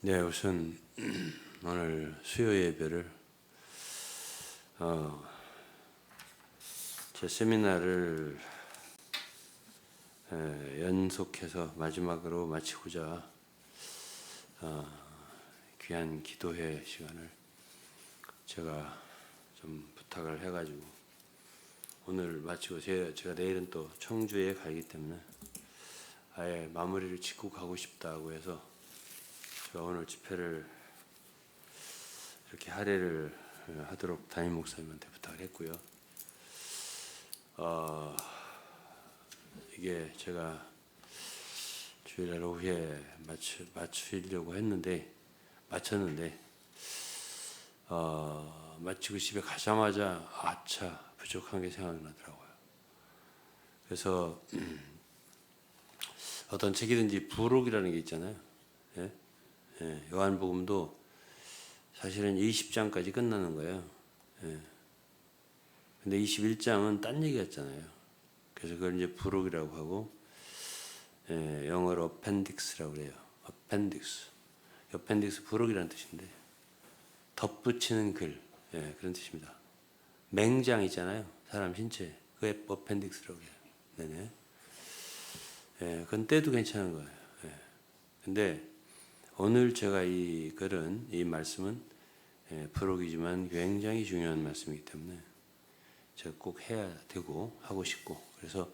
네, 우선 오늘 수요 예배를 제 세미나를 연속해서 마지막으로 마치고자 귀한 기도회 시간을 제가 좀 부탁을 해가지고 오늘 마치고 제가 내일은 또 청주에 가기 때문에 아예 마무리를 짓고 가고 싶다고 해서 제가 오늘 집회를 이렇게 할애를 하도록 담임 목사님한테 부탁을 했고요. 이게 제가 주일날 오후에 마치려고 했는데 마쳤는데 마치고 집에 가자마자 아차 부족한 게 생각나더라고요. 그래서 어떤 책이든지 부록이라는 게 있잖아요. 예? 예, 요한복음도 사실은 20장까지 끝나는 거예요. 예. 근데 21장은 딴 얘기였잖아요. 그래서 그걸 이제 부록이라고 하고, 예, 영어로 어펜딕스라고 그래요. 어펜딕스 부록이라는 뜻인데 덧붙이는 글, 예, 그런 뜻입니다. 맹장 있잖아요. 사람 신체, 그게 어펜딕스라고 해요. 네네. 예, 그건 떼도 괜찮은 거예요. 예. 근데 오늘 제가 이 글은, 이 말씀은 부록이지만 굉장히 중요한 말씀이기 때문에 제가 꼭 해야 되고 하고 싶고, 그래서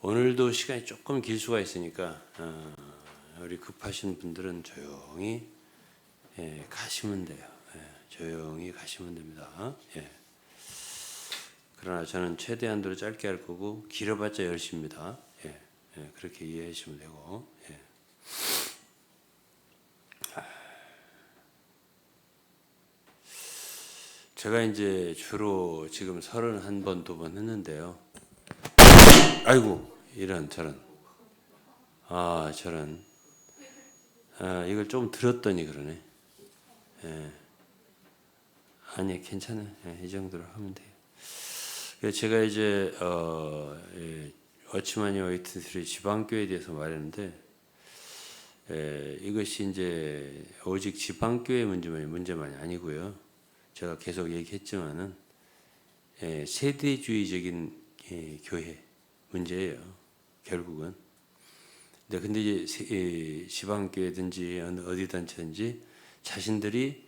오늘도 시간이 조금 길 수가 있으니까 우리 급하신 분들은 조용히 가시면 돼요. 조용히 가시면 됩니다. 그러나 저는 최대한도로 짧게 할 거고 길어봤자 10시입니다. 그렇게 이해해 주시면 되고. 제가 이제 주로 지금 31번, 2번 했는데요. 아이고, 이런, 저런. 저런. 이걸 좀 들었더니 그러네. 아니, 괜찮아요. 이 정도로 하면 돼요. 제가 이제, 어치마니 웨이트스리 지방교회에 대해서 말했는데, 이것이 이제 오직 지방교회 문제만이 아니고요. 제가 계속 얘기했지만은 세대주의적인 교회 문제예요. 결국은. 근데 이제 지방교회든지 어디 단체든지 자신들이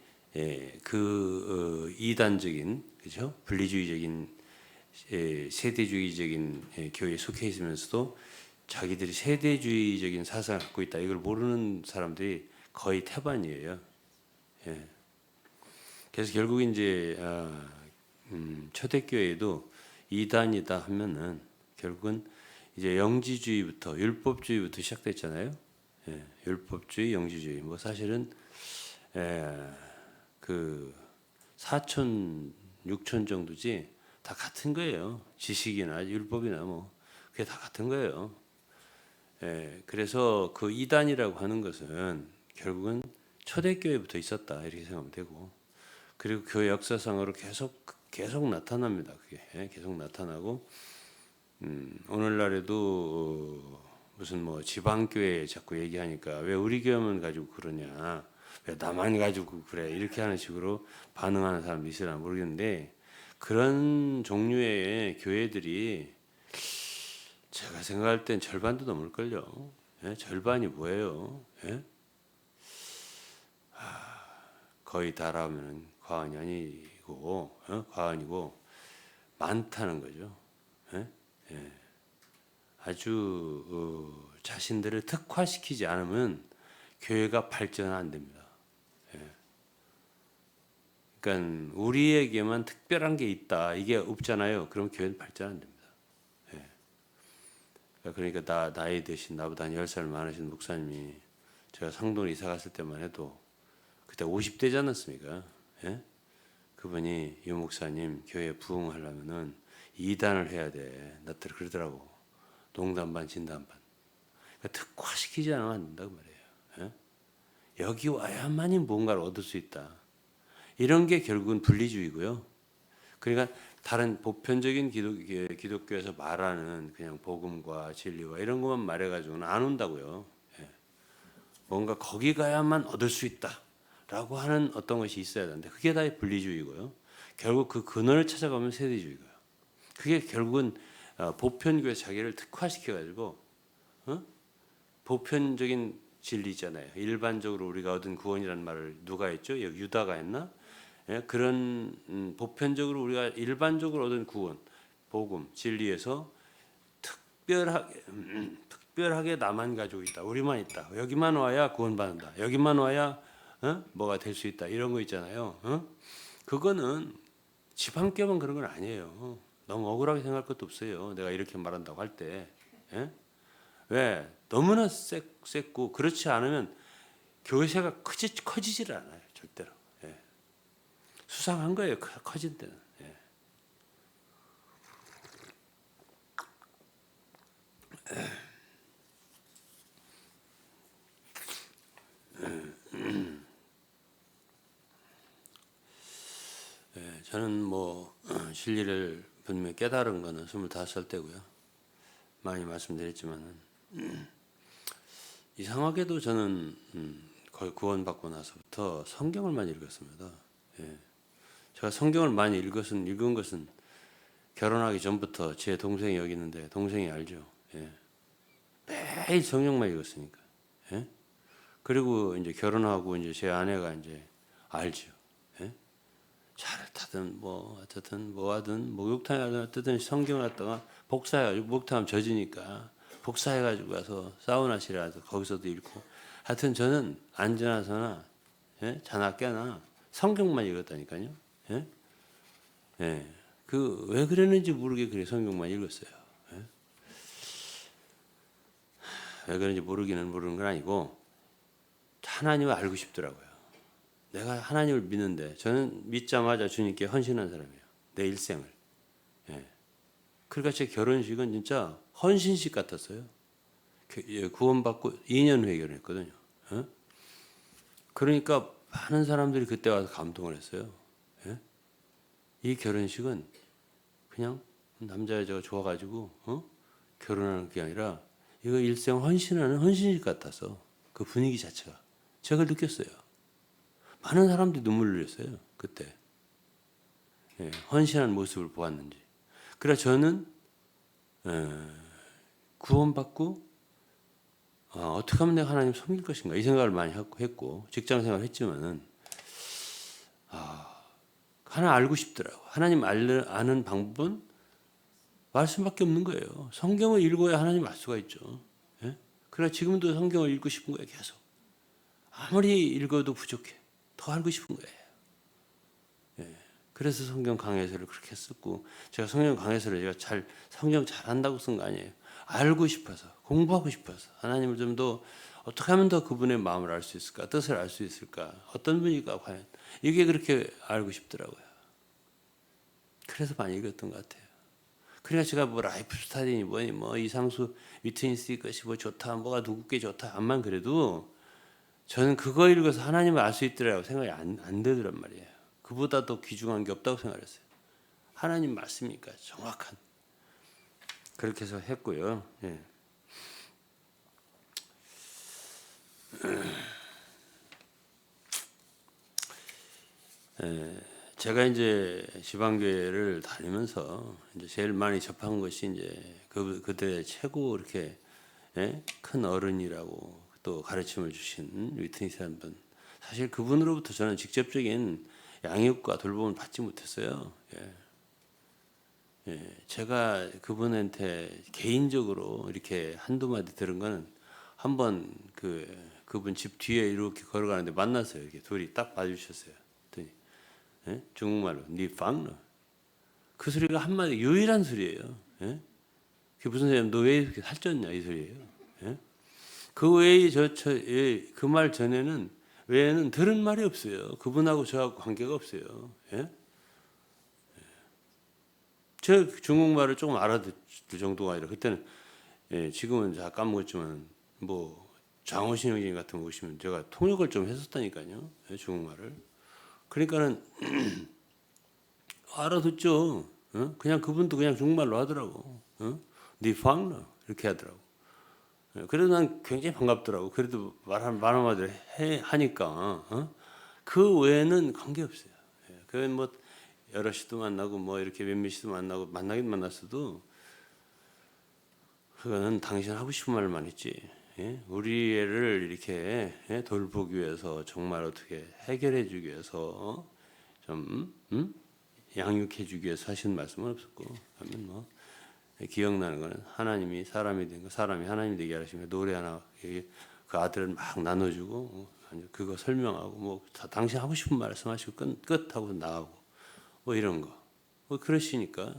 이단적인, 그죠? 분리주의적인 세대주의적인 교회에 속해 있으면서도 자기들이 세대주의적인 사상을 갖고 있다. 이걸 모르는 사람들이 거의 태반이에요. 그래서 결국 이제 초대교회도 이단이다 하면은 결국은 이제 영지주의부터 율법주의부터 시작됐잖아요. 율법주의, 영지주의. 뭐 사실은 그 4천, 6천 정도지 다 같은 거예요. 지식이나 율법이나 뭐 그게 다 같은 거예요. 그래서 그 이단이라고 하는 것은 결국은 초대교회부터 있었다 이렇게 생각하면 되고, 그리고 교회 역사상으로 계속 나타납니다. 그게 계속 나타나고, 오늘날에도 무슨 뭐 지방교회 자꾸 얘기하니까 왜 우리 교회만 가지고 그러냐, 왜 나만 가지고 그래, 이렇게 하는 식으로 반응하는 사람도 있으나 모르겠는데, 그런 종류의 교회들이 제가 생각할 땐 절반도 넘을걸요. 절반이 뭐예요? 거의 다라면 과언이 아니고, 과언이고 많다는 거죠. 아주 자신들을 특화시키지 않으면 교회가 발전 안 됩니다. 그러니까 우리에게만 특별한 게 있다, 이게 없잖아요. 그럼 교회는 발전 안 됩니다. 그러니까 나이 드신, 나보다 한 10살 많으신 목사님이 제가 상동에 이사 갔을 때만 해도 그때 50대지 않았습니까? 그분이 유 목사님 교회 부흥하려면은 2단을 해야 돼. 나한테 그러더라고. 농담 반 진담 반. 그러니까 특화시키지 않으면 안 된다고 말이에요. 여기 와야만이 뭔가를 얻을 수 있다. 이런 게 결국은 분리주의고요. 그러니까 다른 보편적인 기독교에서 말하는 그냥 복음과 진리와 이런 것만 말해가지고는 안 온다고요. 뭔가 거기 가야만 얻을 수 있다라고 하는 어떤 것이 있어야 되는데 그게 다 분리주의고요. 결국 그 근원을 찾아가면 세대주의고요. 그게 결국은 보편교회 자기를 특화시켜가지고 보편적인 진리 있잖아요. 일반적으로 우리가 얻은 구원이라는 말을 누가 했죠? 유다가 했나? 예, 그런 보편적으로 우리가 일반적으로 얻은 구원, 복음, 진리에서 특별하게 나만 가지고 있다. 우리만 있다. 여기만 와야 구원받는다. 여기만 와야 뭐가 될 수 있다. 이런 거 있잖아요. 그거는 집 한 겹은 그런 건 아니에요. 너무 억울하게 생각할 것도 없어요. 내가 이렇게 말한다고 할 때. 예? 왜? 너무나 셌고 그렇지 않으면 교회가 커지질 않아요. 절대로. 예. 수상한 거예요. 커진 때는. 예. 저는 뭐 진리를 분명히 깨달은 거는 25살 때고요. 많이 말씀드렸지만은 이상하게도 저는 거의 구원받고 나서부터 성경을 많이 읽었습니다. 예. 제가 성경을 많이 읽은 것은 결혼하기 전부터 제 동생이 여기 있는데 동생이 알죠. 예. 매일 성경만 읽었으니까. 예. 그리고 이제 결혼하고 이제 제 아내가 이제 알죠. 예. 차를 타든 뭐 어쨌든 뭐 하든 목욕탕에 가든 어쨌든 성경을 갖다가 복사해가지고 목욕탕 젖으니까 복사해가지고 가서 사우나실에 가서 거기서도 읽고 하여튼 저는 앉아나서나 예? 자나 깨나 성경만 읽었다니까요. 예? 예. 그 왜 그랬는지 모르게 그래 성경만 읽었어요. 예? 왜 그런지 모르는 건 아니고 하나님을 알고 싶더라고요. 내가 하나님을 믿는데 저는 믿자마자 주님께 헌신한 사람이에요. 내 일생을. 예. 그러니까 제 결혼식은 진짜 헌신식 같았어요. 구원받고 2년 후에 결혼했거든요. 예? 그러니까 많은 사람들이 그때 와서 감동을 했어요. 예? 이 결혼식은 그냥 남자 여자가 좋아가지고 결혼하는 게 아니라 이거 일생 헌신하는 헌신식 같아서 그 분위기 자체가 제가 느꼈어요. 많은 사람들이 눈물을 흘렸어요. 그때. 예, 헌신한 모습을 보았는지. 그래서 저는 구원받고 어떻게 하면 내가 하나님 섬길 것인가 이 생각을 많이 했고 직장생활을 했지만은 하나 알고 싶더라고. 하나님 아는 방법은 말씀밖에 없는 거예요. 성경을 읽어야 하나님 알 수가 있죠. 예? 그래 지금도 성경을 읽고 싶은 거예요. 계속. 아무리 읽어도 부족해. 더 알고 싶은 거예요. 예. 그래서 성경 강해서를 그렇게 썼고 제가 성경 강해서를 제가 성경 잘한다고 쓴 거 아니에요. 알고 싶어서 공부하고 싶어서 하나님을 좀 더 어떻게 하면 더 그분의 마음을 알 수 있을까 뜻을 알 수 있을까 어떤 분이가 과연 이게 그렇게 알고 싶더라고요. 그래서 많이 읽었던 것 같아요. 그러니까 제가 뭐 라이프 스타일이니 뭐니 뭐 이상수 위트니스 것이 뭐 좋다 뭐가 누구께 좋다 암만 그래도 저는 그거 읽어서 하나님을 알 수 있더라고 생각이 안 되더란 말이에요. 그보다 더 귀중한 게 없다고 생각했어요. 하나님 말씀이니까 정확한 그렇게 해서 했고요. 예. 제가 이제 지방교회를 다니면서 이제 제일 많이 접한 것이 이제 그때 최고 이렇게 큰 어른이라고 또 가르침을 주신 위트니스 한 분. 사실 그분으로부터 저는 직접적인 양육과 돌봄을 받지 못했어요. 제가 그분한테 개인적으로 이렇게 한두 마디 들은 거는 한번 그분 집 뒤에 이렇게 걸어가는데 만났어요. 이렇게 둘이 딱 봐주셨어요. 중국말로 니 방너 그 소리가 한마디 유일한 소리예요. 그게 무슨 소리냐면 너 왜 이렇게 살쪘냐 이 소리예요. 그 외에 그 말 전에는 외에는 들은 말이 없어요. 그분하고 저하고 관계가 없어요. 저 중국말을 조금 알아듣을 정도가 아니라 그때는 지금은 다 까먹었지만 뭐 장호신 형님 같은 거 오시면 제가 통역을 좀 했었다니까요. 중국말을. 그러니까는 알아듣죠. 그냥 그분도 그냥 중국말로 하더라고. 니 방너 이렇게 하더라고. 그래도 난 굉장히 반갑더라고. 그래도 말 한마디를 하니까 그 외에는 관계 없어요. 그건 뭐 여러 시도 만나고 뭐 이렇게 몇몇 시도 만나고 만나긴 만났어도 그거는 당신 하고 싶은 말만 했지. 우리 애를 이렇게 돌보기 위해서 정말 어떻게 해결해 주기 위해서 좀 양육해 주기 위해서 하신 말씀은 없었고, 그러면 뭐 기억나는 거는 하나님이 사람이 된 거, 사람이 하나님이 되게 하시면 노래 하나 그 아들을 막 나눠주고 그거 설명하고 뭐 당신 하고 싶은 말씀하시고 끝 하고 나가고 뭐 이런 거 뭐 그러시니까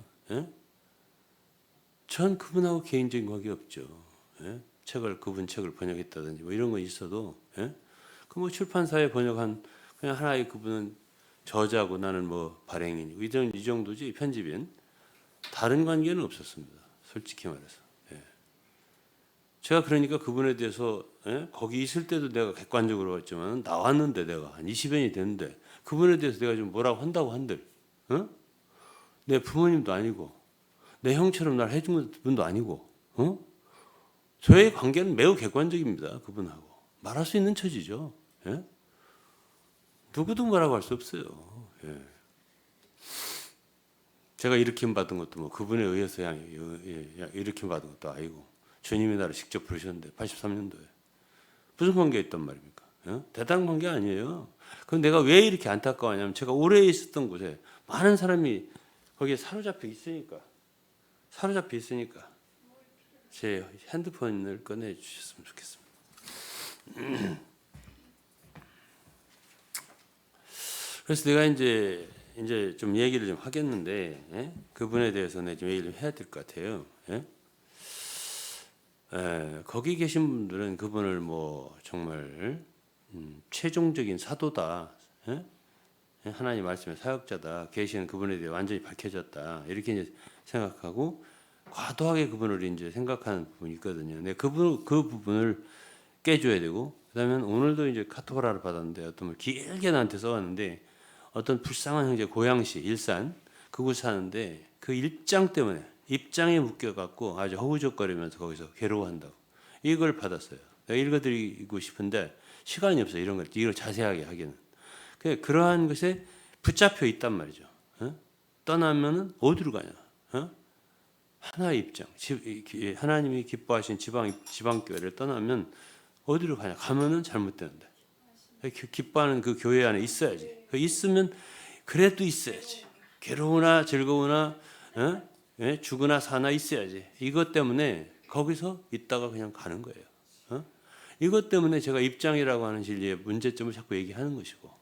전 그분하고 개인적인 관계 없죠. 그분 책을 번역했다든지 뭐 이런 거 있어도 그 뭐 출판사에 번역한 그냥 하나의 그분은 저자고 나는 뭐 발행인이고 이 정도지 편집인 다른 관계는 없었습니다. 솔직히 말해서. 제가 그러니까 그분에 대해서 거기 있을 때도 내가 객관적으로 봤지만 나왔는데 내가 한 20년이 됐는데 그분에 대해서 내가 좀 뭐라고 한다고 한들 내 부모님도 아니고 내 형처럼 날 해준 분도 아니고 저의 관계는 매우 객관적입니다. 그분하고 말할 수 있는 처지죠. 누구도 뭐라고 할 수 없어요. 제가 일으킴 받은 것도 뭐 그분에 의해서 일으킴 받은 것도 아니고 주님이 나를 직접 부르셨는데 83년도에 무슨 관계가 있단 말입니까? 대단한 관계 아니에요. 그럼 내가 왜 이렇게 안타까워하냐면 제가 오래 있었던 곳에 많은 사람이 거기에 사로잡혀 있으니까 제 핸드폰을 꺼내 주셨으면 좋겠습니다. 그래서 내가 이제 좀 얘기를 좀 하겠는데 그분에 대해서 좀 얘기를 좀 해야 될 것 같아요. 거기 계신 분들은 그분을 뭐 정말 최종적인 사도다, 하나님 말씀의 사역자다, 계시는 그분에 대해 완전히 밝혀졌다 이렇게 이제 생각하고 과도하게 그분을 이제 생각하는 부분이 있거든요. 근데 그 부분을 깨줘야 되고 그다음에 오늘도 이제 카톡을 하나 받았는데 어떤 분 길게 나한테 써왔는데 어떤 불쌍한 형제 고양시 일산 그곳 사는데 그 입장에 묶여갖고 아주 허우적거리면서 거기서 괴로워한다고 이걸 받았어요. 내가 읽어드리고 싶은데 시간이 없어요. 이걸 자세하게 하기는. 그러한 것에 붙잡혀 있단 말이죠. 떠나면은 어디로 가냐? 하나의 입장, 하나님이 기뻐하신 지방교회를 떠나면 어디로 가냐? 가면은 잘못되는데. 기뻐하는 그 교회 안에 있어야지. 있으면 그래도 있어야지. 괴로우나 즐거우나 죽으나 사나 있어야지. 이것 때문에 거기서 있다가 그냥 가는 거예요. 이것 때문에 제가 입장이라고 하는 진리의 문제점을 자꾸 얘기하는 것이고.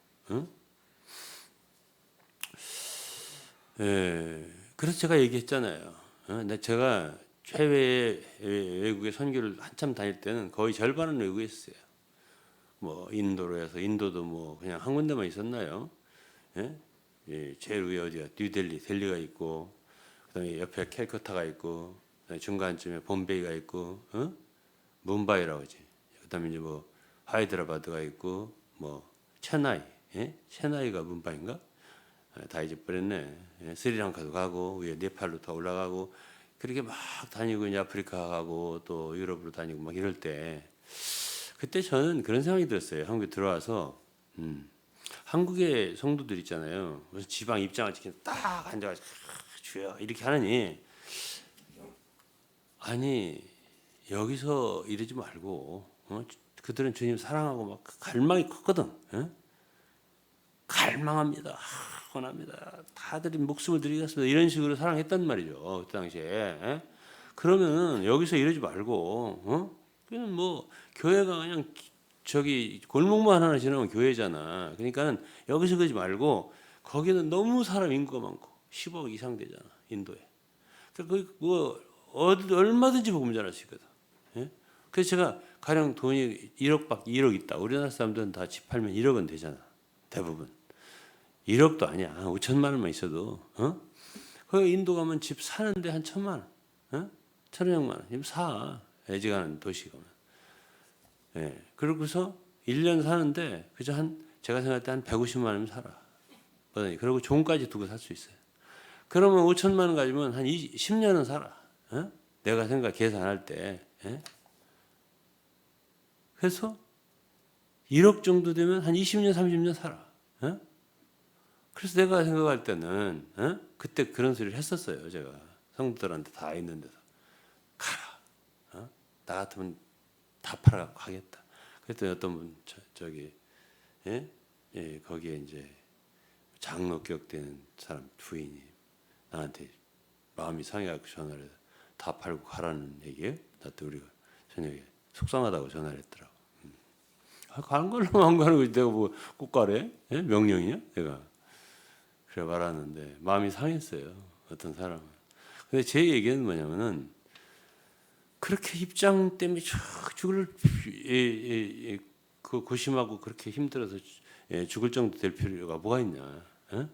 그래서 제가 얘기했잖아요. 제가 해외 외국에 선교를 한참 다닐 때는 거의 절반은 외국에 있었어요. 뭐 인도로 해서 인도도 뭐 그냥 한 군데만 있었나요? 제일 위에 어디야? 델리가 있고 그다음에 옆에 캘커타가 있고 중간쯤에 bombay가 있고 뭄바이라고 하지. 그다음에 이제 뭐 하이드라바드가 있고 뭐 체나이가 뭄바이인가? 다 잊어버렸네. 스리랑카도 가고 위에 네팔로 다 올라가고 그렇게 막 다니고 이제 아프리카 가고 또 유럽으로 다니고 막 이럴 때 그때 저는 그런 생각이 들었어요. 한국에 들어와서 한국의 성도들 있잖아요. 무슨 지방 입장을 지키는 딱 앉아가지고 주여 이렇게 하느니 아니 여기서 이러지 말고 그들은 주님 사랑하고 막 갈망이 컸거든. 갈망합니다. 원합니다. 다들 목숨을 드리겠습니다. 이런 식으로 사랑했단 말이죠. 그 당시에. 그러면 여기서 이러지 말고 그냥 뭐 교회가 그냥 저기 골목만 하나 지나면 교회잖아. 그러니까는 여기서 그러지 말고 거기는 너무 사람 인구가 많고 10억 이상 되잖아. 인도에. 뭐 얼마든지 복음 전할 수 있거든. 그래서 제가 가령 돈이 1억 있다. 우리나라 사람들은 다 집 팔면 1억은 되잖아. 대부분. 1억도 아니야. 5천만 원만 있어도. 그 인도 가면 집 사는데 한 1,000만 원. 1,000만 원. 집 사. 애지간한 도시 가면. 그러고서 1년 사는데 그저 제가 생각할 때 한 150만 원이면 살아. 그리고 종까지 두고 살 수 있어요. 그러면 5천만 원 가지면 한 10년은 살아. 내가 계산할 때. 그래서 1억 정도 되면 한 20년, 30년 살아. 어? 그래서 내가 생각할 때는 그때 그런 소리를 했었어요. 제가 성도들한테 다 있는 데서 가라. 나 같으면 다 팔아갖고 가겠다. 그랬더니 어떤 분 저기 예? 예, 거기에 이제 장로격 되는 사람 부인이 나한테 마음이 상해갖고 전화를 해서 다 팔고 가라는 얘기예요. 나한테 우리가 저녁에 속상하다고 전화를 했더라고. 가는 걸로 안 가는 거지. 내가 뭐 꼭 가래? 예? 명령이냐? 내가 그래 말하는데 마음이 상했어요. 어떤 사람은. 근데 제 얘기는 뭐냐면은 그렇게 입장 때문에 죽을 그 고심하고 그렇게 힘들어서 죽을 정도 될 필요가 뭐가 있냐? 에?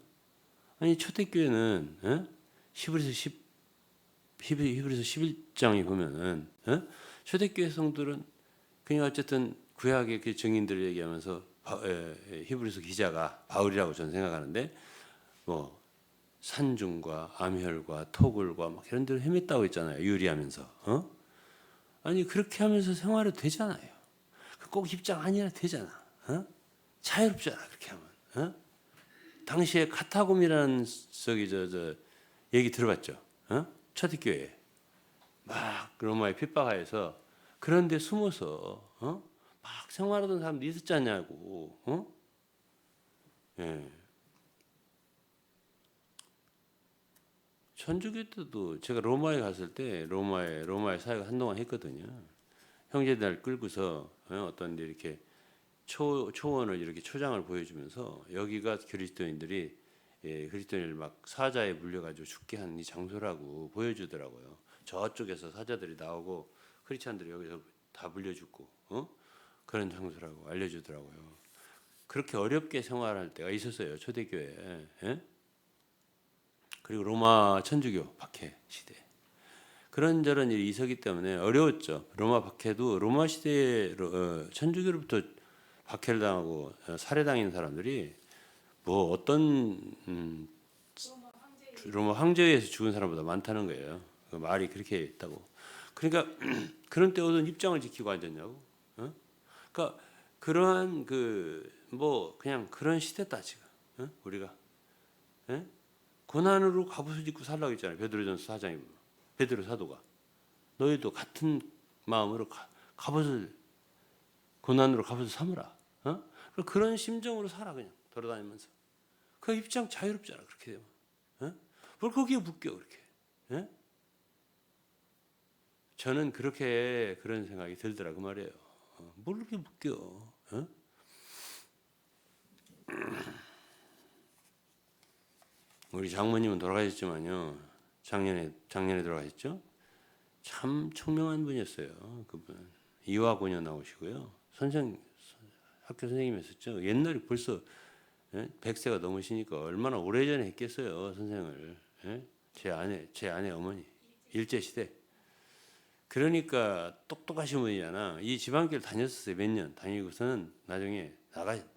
아니 초대교회는 히브리서 11장에 보면은 초대교회 성도는 그냥 어쨌든 구약의 그 증인들을 얘기하면서 히브리서 기자가 바울이라고 저는 생각하는데 뭐 산중과 암혈과 토굴과 막 이런 데를 헤맸다고 했잖아요. 유리하면서. 아니 그렇게 하면서 생활해도 되잖아요. 꼭 입장 아니라 되잖아. 자유롭잖아 그렇게 하면. 당시에 카타곰이라는 저기 저 얘기 들어봤죠? 초대교회 막 로마의 핍박하에서 그런데 숨어서 막 생활하던 사람도 있었지 않냐고. 예. 천주교 때도 제가 로마에 갔을 때 로마의 사역을 한동안 했거든요. 형제들 끌고서 어떤 데 이렇게 초원을 이렇게 초장을 보여주면서 여기가 그리스도인들이 그리스도인을 막 사자에 물려가지고 죽게 한 이 장소라고 보여주더라고요. 저쪽에서 사자들이 나오고 크리스찬들이 여기서 다 물려 죽고 그런 장소라고 알려주더라고요. 그렇게 어렵게 생활할 때가 있었어요. 초대교회에. 그리고 로마 천주교 박해 시대. 그런저런 일이 있었기 때문에 어려웠죠. 로마 박해도 로마 시대에 천주교로부터 박해를 당하고 살해당한 사람들이 뭐 어떤 로마 황제에 의해서 죽은 사람보다 많다는 거예요. 그 말이 그렇게 있다고. 그러니까 그런 때 어떤 입장을 지키고 앉았냐고. 그러니까 그러한 뭐 그냥 그런 시대다 지금. 우리가 고난으로 갑옷을 입고 살라고 했잖아요. 베드로전서 4장에 보면. 베드로 사도가 너희도 같은 마음으로 갑옷을 고난으로 갑옷을 삼으라. 그런 심정으로 살아 그냥 돌아다니면서. 그 입장 자유롭잖아 그렇게 되면. 뭘 거기에 묶여 그렇게. 저는 그렇게 그런 생각이 들더라 그 말이에요. 뭘 그렇게 묶여. 우리 장모님은 돌아가셨지만요. 작년에 돌아가셨죠. 참 총명한 분이었어요. 그분 이화고녀 나오시고요. 학교 선생님이었었죠. 옛날에 벌써 100세가 넘으시니까 얼마나 오래전에 했겠어요 선생을. 제 아내 어머니 일제시대. 그러니까 똑똑하신 분이잖아. 이 지방교를 다녔었어요. 몇 년 다니고서는 나중에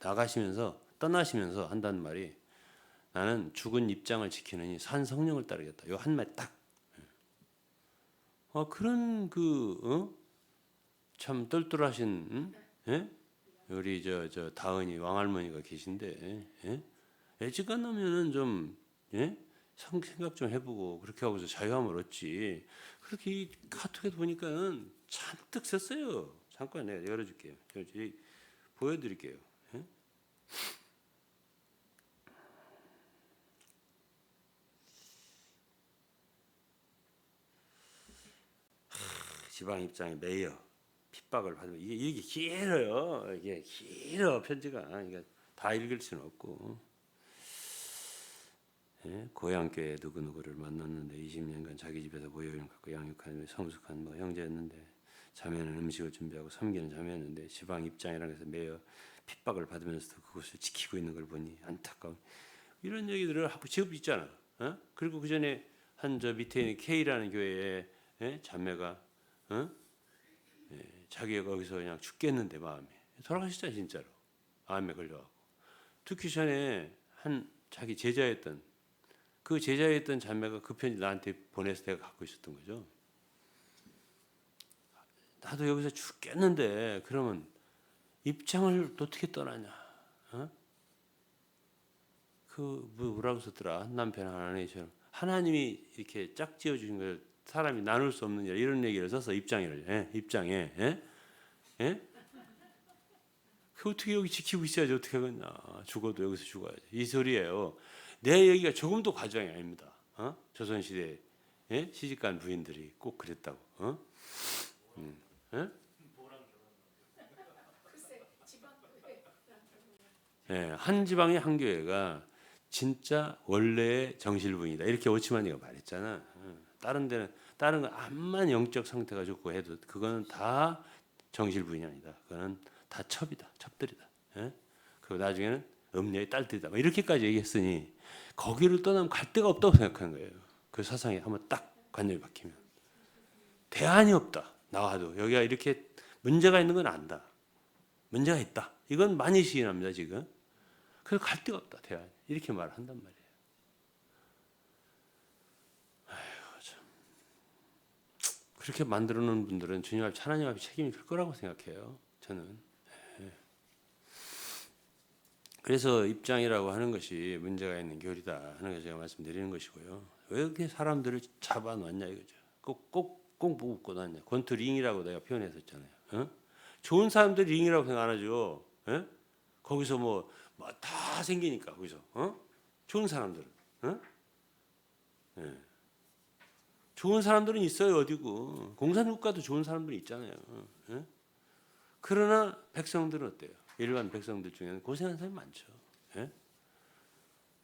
나가시면서 떠나시면서 한다는 말이 나는 죽은 입장을 지키느니 산 성령을 따르겠다. 요 한 말 딱. 그런 참 똘똘하신 우리 저 다은이 왕할머니가 계신데 애지간하면은 좀 생각 좀 해보고 그렇게 하고서 자유함을 얻지. 그렇게 이 카톡에 보니까는 잔뜩 썼어요. 잠깐 내가 열어줄게요. 보여드릴게요. 지방 입장에 매여 핍박을 받으면 이게 길어요. 이게 길어 편지가. 이게 다 읽을 수는 없고. 고향교회 누구누구를 만났는데 20년간 자기 집에서 모여있는 갖고 양육하는 성숙한 뭐 형제였는데 자매는 음식을 준비하고 섬기는 자매였는데 지방 입장이라는 것에 매여 핍박을 받으면서도 그것을 지키고 있는 걸 보니 안타까운 이런 얘기들을 하고 제법 있잖아. 그리고 그 전에 한 저 밑에 있는 K라는 교회에 자매가 자기가 거기서 그냥 죽겠는데 마음에 돌아가셨잖아 진짜로. 암에 걸려가고 듣기 전에 한 자기 제자였던 그 제자였던 자매가 그 편지 나한테 보내서 내가 갖고 있었던 거죠. 나도 여기서 죽겠는데 그러면 입장을 어떻게 떠나냐? 어? 그 뭐라고 썼더라? 남편 하나님처럼 하나님이 이렇게 짝지어 주신 걸 사람이 나눌 수 없는 일 이런 얘기를 써서 입장이를 입장에 예? 그 어떻게 여기 지키고 있어야지 어떻게 하겠냐? 죽어도 여기서 죽어야지 이 소리예요. 내 얘기가 조금도 과장이 아닙니다. 조선 시대 시집간 부인들이 꼭 그랬다고. 한 지방의 한 교회가 진짜 원래의 정실부인이다 이렇게 오치만이가 말했잖아. 다른 데는 다른 건 암만 영적 상태가 좋고 해도 그거는 다 정실부인이 아니다. 그거는 다 첩이다, 첩들이다. 그리고 나중에는 음녀의 딸들이다. 뭐 이렇게까지 얘기했으니 거기를 떠나면 갈 데가 없다고 생각한 거예요. 그 사상이 한번 딱 관념이 바뀌면 대안이 없다. 나와도 여기가 이렇게 문제가 있는 건 안다. 문제가 있다. 이건 많이 시인합니다 지금. 그래서 갈 데가 없다 대안. 이렇게 말한단 말이에요. 아이고 참. 그렇게 만들어놓은 분들은 주님 앞에 하나님 앞에 책임이 클 거라고 생각해요. 저는. 그래서 입장이라고 하는 것이 문제가 있는 교리다 하는 걸 제가 말씀드리는 것이고요. 왜 이렇게 사람들을 잡아놨냐 이거죠. 꼭 묶고 놨냐. 권투 링이라고 내가 표현했었잖아요. 좋은 사람들 링이라고 생각 안 하죠. 거기서 뭐 다 생기니까 거기서 좋은 사람들은 좋은 사람들은 있어요 어디고 공산국가도 좋은 사람들이 있잖아요. 그러나 백성들은 어때요? 일반 백성들 중에는 고생하는 사람이 많죠.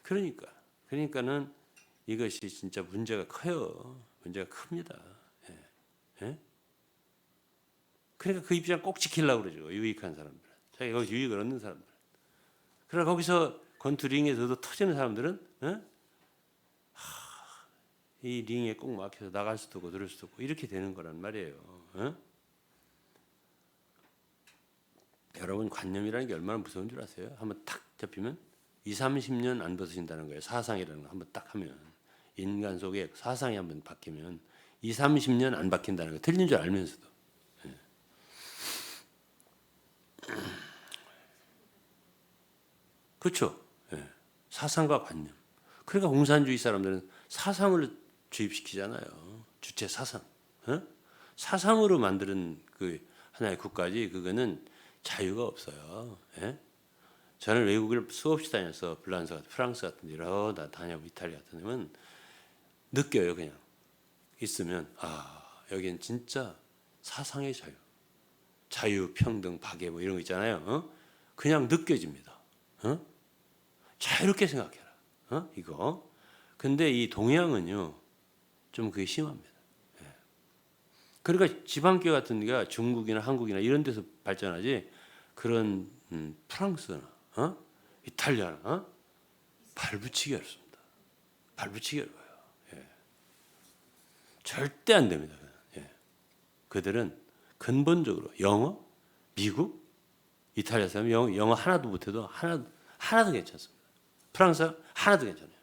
그러니까는 이것이 진짜 문제가 커요. 문제가 큽니다. 그러니까 그 입장 꼭 지키려고 그러죠. 유익한 사람들, 자기가 거기서 유익을 얻는 사람들. 그러나 거기서 권투링에서도 터지는 사람들은 이 링에 꼭 막혀서 나갈 수도 없고 들을 수도 없고 이렇게 되는 거란 말이에요. 여러분 관념이라는 게 얼마나 무서운 줄 아세요? 한번 탁 잡히면 20-30년 안 벗어진다는 거예요. 사상이라는 거 한번 딱 하면 인간 속에 사상이 한번 바뀌면 20-30년 안 바뀐다는 거 틀린 줄 알면서도. 그렇죠. 사상과 관념. 그러니까 공산주의 사람들은 사상을 주입시키잖아요. 주체 사상. 사상으로 만드는 그 하나의 국가지 그거는 자유가 없어요. 저는 외국을 수없이 다녀서 프랑스 같은 데 여러 다 다녀보고 이탈리아 같은 데는 느껴요. 그냥 있으면 여기는 진짜 사상의 자유, 평등, 박애 뭐 이런 거 있잖아요. 그냥 느껴집니다. 자유롭게 생각해라. 이거. 근데 이 동양은요 좀 그게 심합니다. 그러니까 지방교 같은 데가 중국이나 한국이나 이런 데서 발전하지 그런 프랑스나 이탈리아나 발붙이기 어렵습니다. 발붙이기 어려워요. 절대 안 됩니다. 그들은 근본적으로 영어, 미국, 이탈리아 사람 영어 하나도 못해도 하나도 괜찮습니다. 프랑스 하나도 괜찮아요.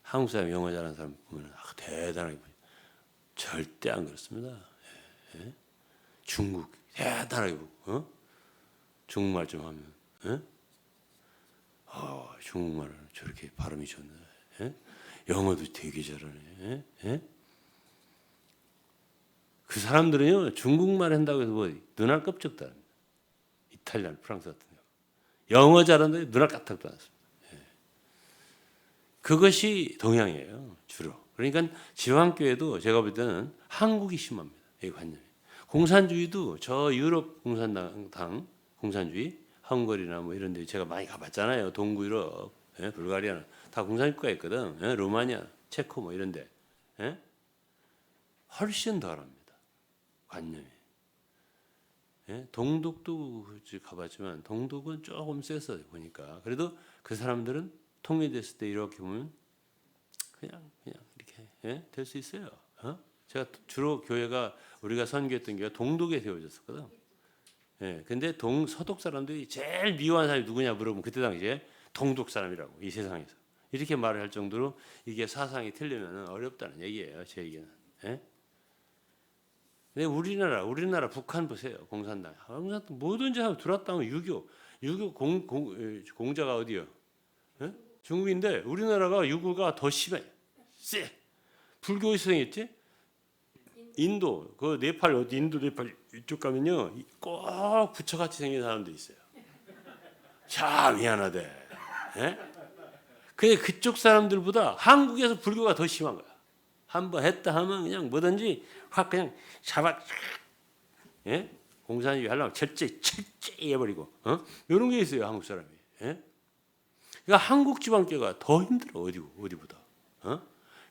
한국 사람 영어 잘하는 사람 보면 대단하게 보여요. 절대 안 그렇습니다. 중국 대단하게 보고 중국말 좀 하면 중국말을 저렇게 발음이 좋네. 영어도 되게 잘하네. 그 사람들은요 중국말 한다고 해서 뭐 눈알 껍질도 안 합니다. 이탈리아, 프랑스 같은 경우 영어 잘하는데 눈알 까딱도 안 습니다. 그것이 동양이에요 주로. 그러니까 지방교회도 제가 볼 때는 한국이 심합니다. 이 관념이. 공산주의도 저 유럽 공산당 공산주의 헝가리나 뭐 이런 데 제가 많이 가봤잖아요. 동구 유럽, 불가리아는 다 공산국가 있거든. 루마니아, 체코 뭐 이런 데. 훨씬 덜합니다. 관념이. 동독도 가봤지만 동독은 조금 세서 보니까 그래도 그 사람들은 통일됐을 때 이렇게 보면 그냥 이렇게 될 수 있어요. 제가 주로 교회가 우리가 선교했던 교회가 동독에 세워졌었거든. 근데 서독 사람들이 제일 미워하는 사람이 누구냐 물어보면 그때 당시에 동독 사람이라고 이 세상에서 이렇게 말을 할 정도로 이게 사상이 틀리면 어렵다는 얘기예요. 제 얘기는. 근데 우리나라 북한 보세요. 공산당. 공산당 뭐든지 하면 들어왔다 하면 유교 공자가 어디요? 예? 중국인데 우리나라가 유교가 더 심해. 쎄. 불교 시성했지? 인도 그 네팔 어디 인도 네팔 이쪽 가면요 꼭 부처같이 생긴 사람도 있어요. 참 미안하대. 예? 근데 그쪽 사람들보다 한국에서 불교가 더 심한 거야. 한번 했다 하면 그냥 뭐든지 확 그냥 잡아. 예? 공산주의 하려면 철저히 해버리고 이런 게 있어요 한국 사람이. 예? 그러니까 한국 지방교가 더 힘들어 어디보다.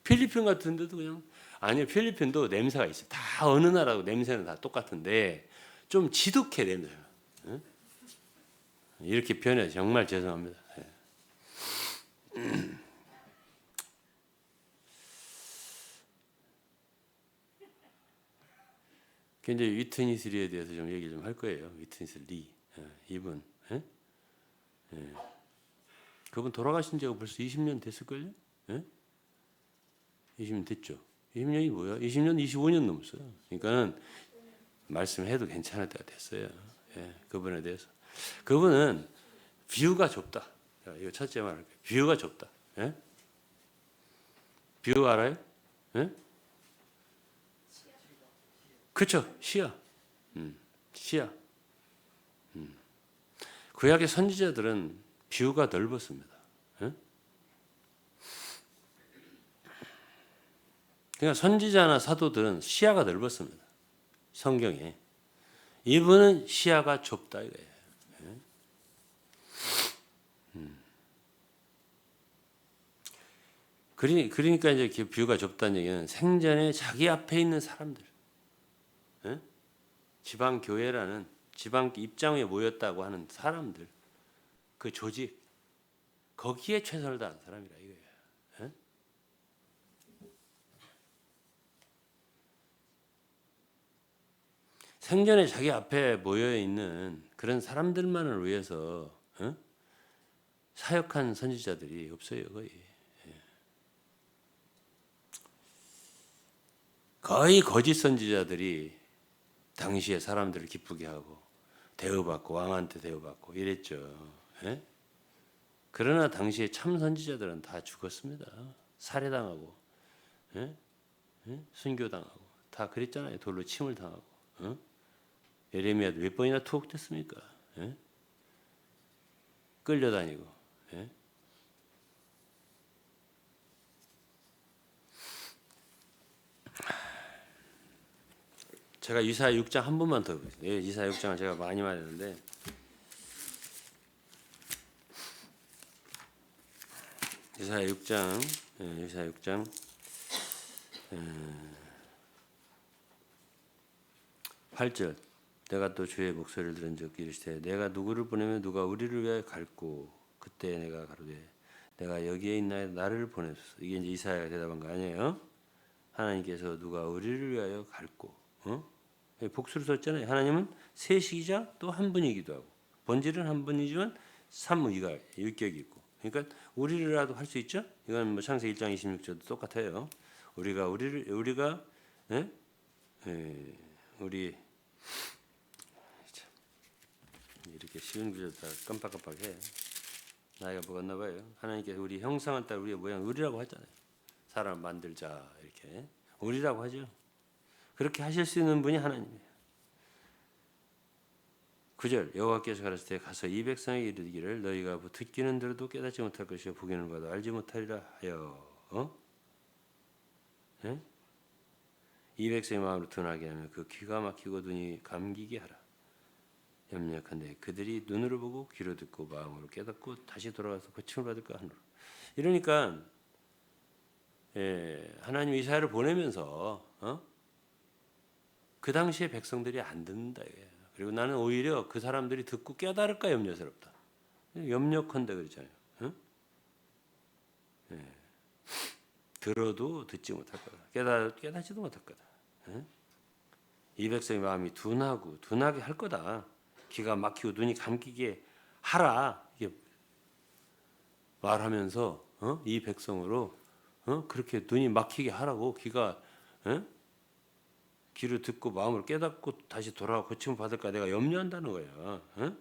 필리핀 같은 데도 그냥 아니요 필리핀도 냄새가 있어. 다 어느 나라고 냄새는 다 똑같은데 좀 지독해 냄새가. 이렇게 표현해 정말 죄송합니다. 예. 이제 위트니스 리에 대해서 좀 얘기 좀 할 거예요. 위트니스 리 이분. 예? 예. 그분 돌아가신 지가 벌써 20년 됐을걸요? 예? 20년 됐죠. 20년이 뭐야? 20년, 25년 넘었어요. 그러니까는 말씀해도 괜찮을 때가 됐어요. 예, 그분에 대해서. 그분은 뷰가 좁다. 자, 이거 첫째 말할게요. 뷰가 좁다. 예? 뷰 알아요? 예? 그렇죠. 시야. 시야. 구약의 선지자들은 뷰가 넓었습니다. 예? 그러니까 선지자나 사도들은 시야가 넓었습니다. 성경에. 이분은 시야가 좁다 이거예요. 그러니까 이제 뷰가 좁다는 얘기는 생전에 자기 앞에 있는 사람들, 예? 지방 교회라는 지방 입장에 모였다고 하는 사람들, 그 조직 거기에 최선을 다한 사람이라 이거예요. 예? 생전에 자기 앞에 모여 있는 그런 사람들만을 위해서 사역한 선지자들이 없어요 거의. 거의 거짓 선지자들이 당시에 사람들을 기쁘게 하고 대우받고 왕한테 대우받고 이랬죠. 예? 그러나 당시에 참 선지자들은 다 죽었습니다. 살해당하고 예? 예? 순교당하고 다 그랬잖아요. 돌로 침을 당하고. 예레미야도 몇 번이나 투옥됐습니까? 예? 끌려다니고. 예? 제가 이사야 6장 한 번만 더 보세요. 예, 이사야 6장을 제가 많이 말했는데 이사야 6장 이사야 6장 8절 내가 또 주의 목소리를 들은 적 이르시되 내가 누구를 보내면 누가 우리를 위하여 갈고 그때 내가 가로되 내가 여기에 있나이다 나를 보내소서. 이게 이제 이사야가 대답한 거 아니에요? 하나님께서 누가 우리를 위하여 갈고 복수를 썼잖아요. 하나님은 셋이자 또 한 분이기도 하고 본질은 한 분이지만 삼위가 유격이 있고 그러니까 우리라도 할 수 있죠. 이건 뭐 창세기 1장 26절도 똑같아요. 우리가 우리 이렇게 쉬운 구절다 깜빡깜빡해. 나이가 먹었나 봐요. 하나님께서 우리 형상을 따라 우리의 모양 우리라고 하잖아요. 사람 만들자 이렇게 우리라고 하죠. 그렇게 하실 수 있는 분이 하나님이에요. 9절 여호와께서 가라사대 가서 이 백성에게 이르기를 너희가 듣기는 들어도 깨닫지 못할 것이요 보기는 봐도 알지 못하리라 하여 네? 이 백성의 마음을 둔하게 하며 그 귀가 막히고 눈이 감기게 하라. 염려컨대 그들이 눈으로 보고 귀로 듣고 마음으로 깨닫고 다시 돌아가서 고침을 받을까 하노라. 이러니까 하나님 이사야를 보내면서 그 당시에 백성들이 안 듣는다 이거예요. 그리고 나는 오히려 그 사람들이 듣고 깨달을까 염려스럽다. 염려컨대 그러잖아요. 들어도 듣지 못할 거다. 깨닫지도 못할 거다. 이 백성의 마음이 둔하게 할 거다. 귀가 막히고 눈이 감기게 하라. 이게 말하면서 이 백성으로 그렇게 눈이 막히게 하라고 귀가 귀로 듣고 마음으로 깨닫고 다시 돌아와 고침을 받을까 내가 염려한다는 거예요. 어?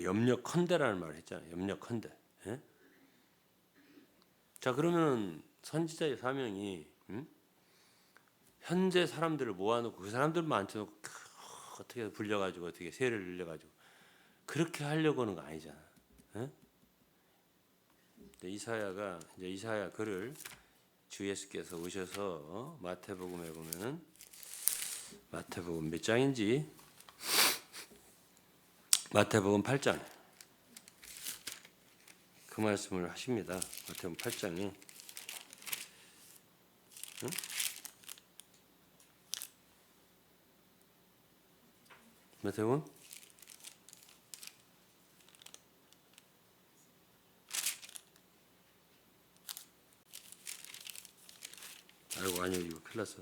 염려컨대라는 말을 했잖아요. 염려컨대. 예? 자, 그러면 선지자의 사명이 현재 사람들을 모아놓고 그 사람들만 앉혀놓고 어떻게 불려가지고 어떻게 세를 늘려가지고 그렇게 하려고 하는 거 아니잖아. 예? 이사야가 이제 이사야 글을 주 예수께서 오셔서 마태복음에 보면은 마태복음 몇 장인지 마태복음 8장 그 말씀을 하십니다. 마태복음 8장이 응? 마태복음 아이고 아니요 이거 큰일 났어.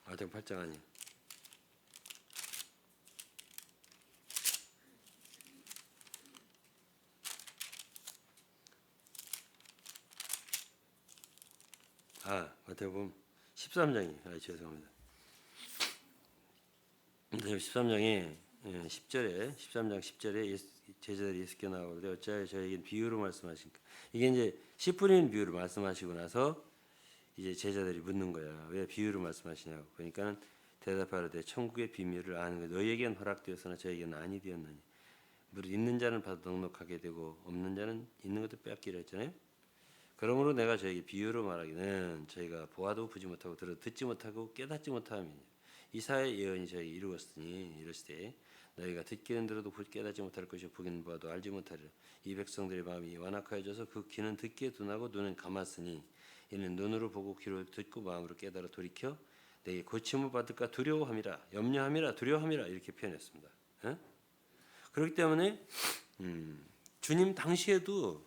마태복음 8장 아니에요. 마태복음 13장이 죄송합니다. 마태복음 13장에 10절에 13장 10절에 제자들이 예수께 나오는데 어찌하여 저에게 비유로 말씀하신가? 이게 이제 씨 뿌리는 비유를 말씀하시고 나서 이제 제자들이 묻는 거야. 왜 비유로 말씀하시냐고. 그러니까 대답하되 천국의 비밀을 아는 것 너희에게는 허락되었으나 저에게는 아니 되었나니 무릇 있는 자는 받아 넉넉하게 되고 없는 자는 있는 것도 빼앗기라 했잖아요. 그러므로 내가 저에게 비유로 말하기는 저희가 보아도 보지 못하고 들어도 듣지 못하고 깨닫지 못함이니 이사야의 예언이 저에게 이루었으니 이르시되 너희가 듣기는 들어도 깨닫지 못할 것이요 보기는 보아도 알지 못하리라. 이 백성들의 마음이 완악하여져서 그 귀는 듣기에 둔하고 눈은 감았으니 이는 눈으로 보고 귀로 듣고 마음으로 깨달아 돌이켜 내게 고침을 받을까 두려워함이라 염려함이라 두려워함이라 이렇게 표현했습니다. 에? 그렇기 때문에 주님 당시에도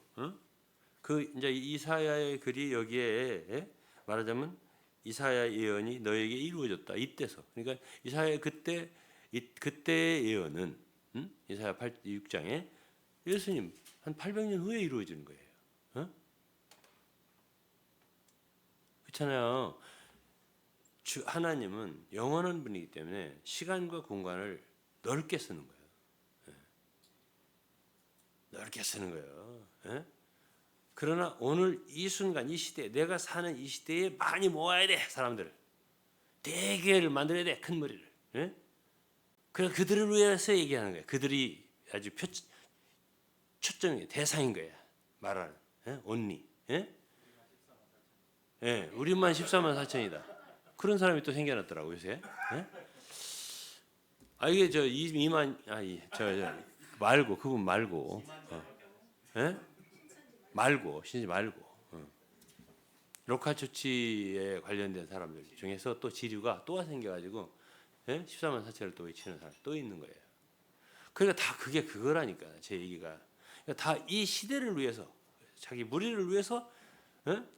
그 이제 이사야의 글이 여기에 말하자면 이사야 예언이 너에게 이루어졌다 이때서 그러니까 이사야 그때의 예언은 이사야 6장에 예수님 한 800년 후에 이루어지는 거예요. 그렇잖아요. 하나님은 영원한 분이기 때문에 시간과 공간을 넓게 쓰는 거예요. 넓게 쓰는 거예요. 그러나 오늘 이 순간 이 시대 내가 사는 이 시대에 많이 모아야 돼 사람들을 대교회를 만들어야 돼 큰 머리를. 그래서 그들을 위해서 얘기하는 거예요. 그들이 아주 초점이 대상인 거예요. 말하는 온리. 우리만 14만 4천이다. 그런 사람이 또 생겨났더라고 요새. 이게 저 2만 저 말고 그분 말고 말고 신지 말고 로컬 처치에 관련된 사람들 중에서 또 지류가 또 생겨가지고 14만 4천을 또 외치는 사람 또 있는 거예요. 그러니까 다 그게 그거라니까 제 얘기가 그러니까 다 이 시대를 위해서 자기 무리를 위해서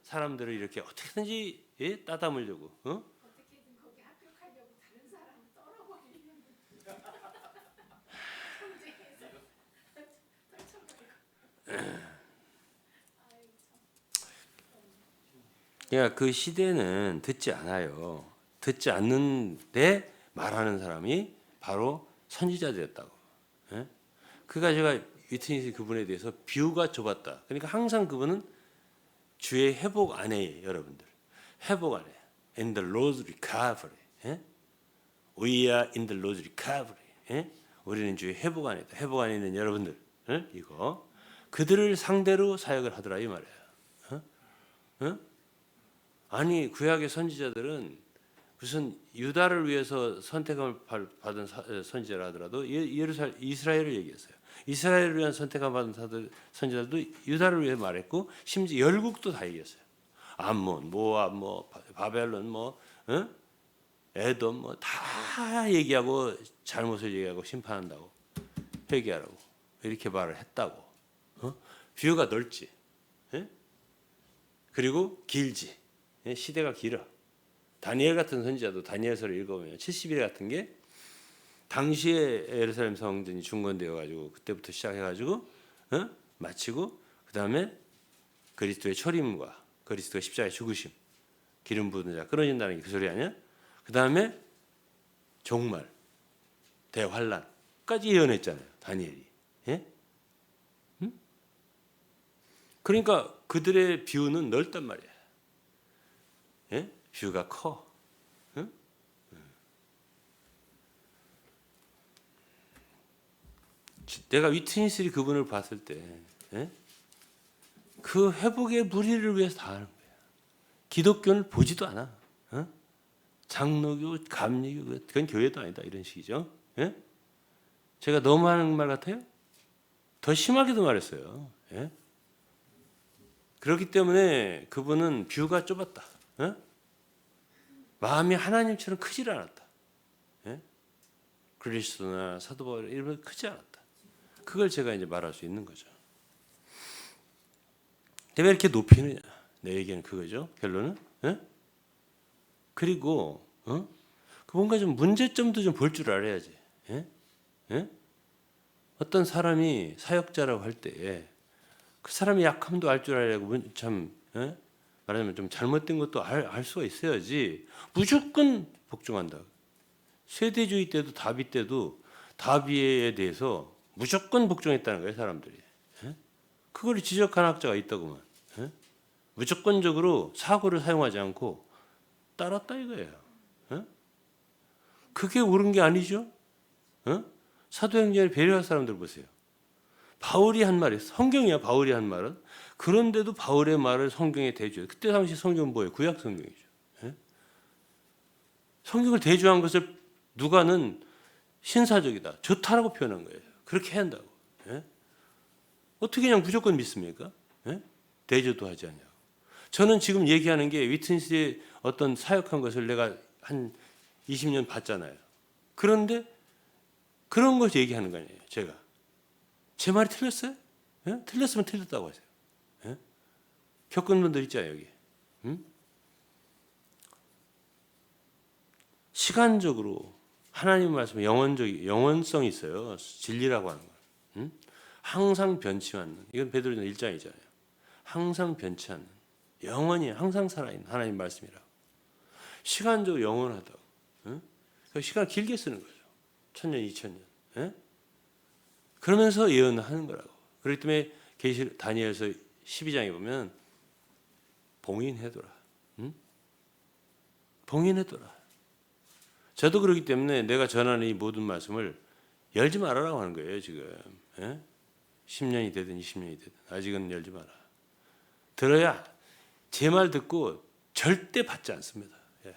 사람들을 이렇게 어떻게든지 따담으려고 어떻게든 거기 합격하려고 다른 사람 떨어버리려는 경쟁에서 떨쳐버리고. 그러니까 그 시대는 듣지 않아요. 듣지 않는데 말하는 사람이 바로 선지자들이었다고. 그가 제가 위트니스 그분에 대해서 뷰가 좁았다. 그러니까 항상 그분은 주의 회복 안에 여러분들 회복 안에 in the Lord's recovery. We are in the Lord's recovery. 우리는 주의 회복 안에 있다. 회복 안에 있는 여러분들 이거 그들을 상대로 사역을 하더라 이 말이에요. 아니 구약의 선지자들은 무슨 유다를 위해서 선택을 받은 선지자라 하더라도 이스라엘을 얘기했어요. 이스라엘을 위한 선택을 받은 선지자들도 유다를 위해 말했고 심지어 열국도 다 얘기했어요. 암몬, 모압, 바벨론, 에돔 다 얘기하고 잘못을 얘기하고 심판한다고 회개하라고 이렇게 말을 했다고. 뷰가 넓지. 그리고 길지. 시대가 길어. 다니엘 같은 선지자도 다니엘서를 읽어보면 70일 같은 게 당시에 예루살렘 성전이 중건되어 가지고 그때부터 시작해 가지고 마치고 그다음에 그리스도의 초림과 그리스도의 십자가의 죽으심, 기름 부은 자 끊어진다는 게 그 소리 아니야? 그다음에 종말, 대환란까지 예언했잖아요. 다니엘이. 예? 응? 그러니까 그들의 뷰는 넓단 말이야. 예? 뷰가 커. 응? 내가 위트니스리 그분을 봤을 때 예? 그 회복의 무리를 위해서 다 하는 거야. 기독교는 보지도 않아. 어? 장로교, 감리교, 그건 교회도 아니다 이런 식이죠. 예? 제가 너무 하는 말 같아요? 더 심하게도 말했어요. 예? 그렇기 때문에 그분은 뷰가 좁았다. 예? 마음이 하나님처럼 크질 않았다. 예? 그리스도나 사도 바울 이런 크지 않았다. 그걸 제가 이제 말할 수 있는 거죠. 왜 이렇게 높이느냐? 내 얘기는 그거죠. 결론은. 예? 그리고 그 뭔가 좀 문제점도 좀 볼 줄 알아야지. 예? 예? 어떤 사람이 사역자라고 할 때 그 사람이 약함도 알 줄 알고 참 예? 말하자면 좀 잘못된 것도 알 수가 있어야지 무조건 복종한다. 세대주의 때도 다비 때도 다비에 대해서 무조건 복종했다는 거예요 사람들이. 예? 그걸 지적한 학자가 있다고만. 예? 무조건적으로 사고를 사용하지 않고 따랐다 이거예요. 예? 그게 옳은 게 아니죠. 예? 사도행전에 배려할 사람들 보세요. 바울이 한 말이 성경이야. 바울이 한 말은 그런데도 바울의 말을 성경에 대줘요. 그때 당시 성경은 뭐예요? 구약 성경이죠. 예? 성경을 대조한 것을 누가는 신사적이다, 좋다라고 표현한 거예요. 그렇게 해야 한다고. 예? 어떻게 그냥 무조건 믿습니까? 예? 대조도 하지 않냐고. 저는 지금 얘기하는 게 위트니스의 어떤 사역한 것을 내가 한 20년 봤잖아요. 그런데 그런 걸 얘기하는 거 아니에요. 제가. 제 말이 틀렸어요? 예? 틀렸으면 틀렸다고 하세요. 예? 겪은 분들 있잖아요. 여기. 시간적으로 하나님 말씀에 영원성이 있어요. 진리라고 하는 건. 항상 변치 않는. 이건 베드로전 1장이잖아요. 항상 변치 않는. 영원히 항상 살아있는 하나님 말씀이라고. 시간적으로 영원하다고. 시간 길게 쓰는 거죠. 1000년, 2000년. 예? 그러면서 예언을 하는 거라고. 그렇기 때문에 다니엘서 12장에 보면 봉인해둬라. 봉인해둬라. 저도 그렇기 때문에 내가 전하는 이 모든 말씀을 열지 말아라고 하는 거예요. 지금. 예? 10년이 되든 20년이 되든 아직은 열지 마라. 들어야 제 말 듣고 절대 받지 않습니다. 예.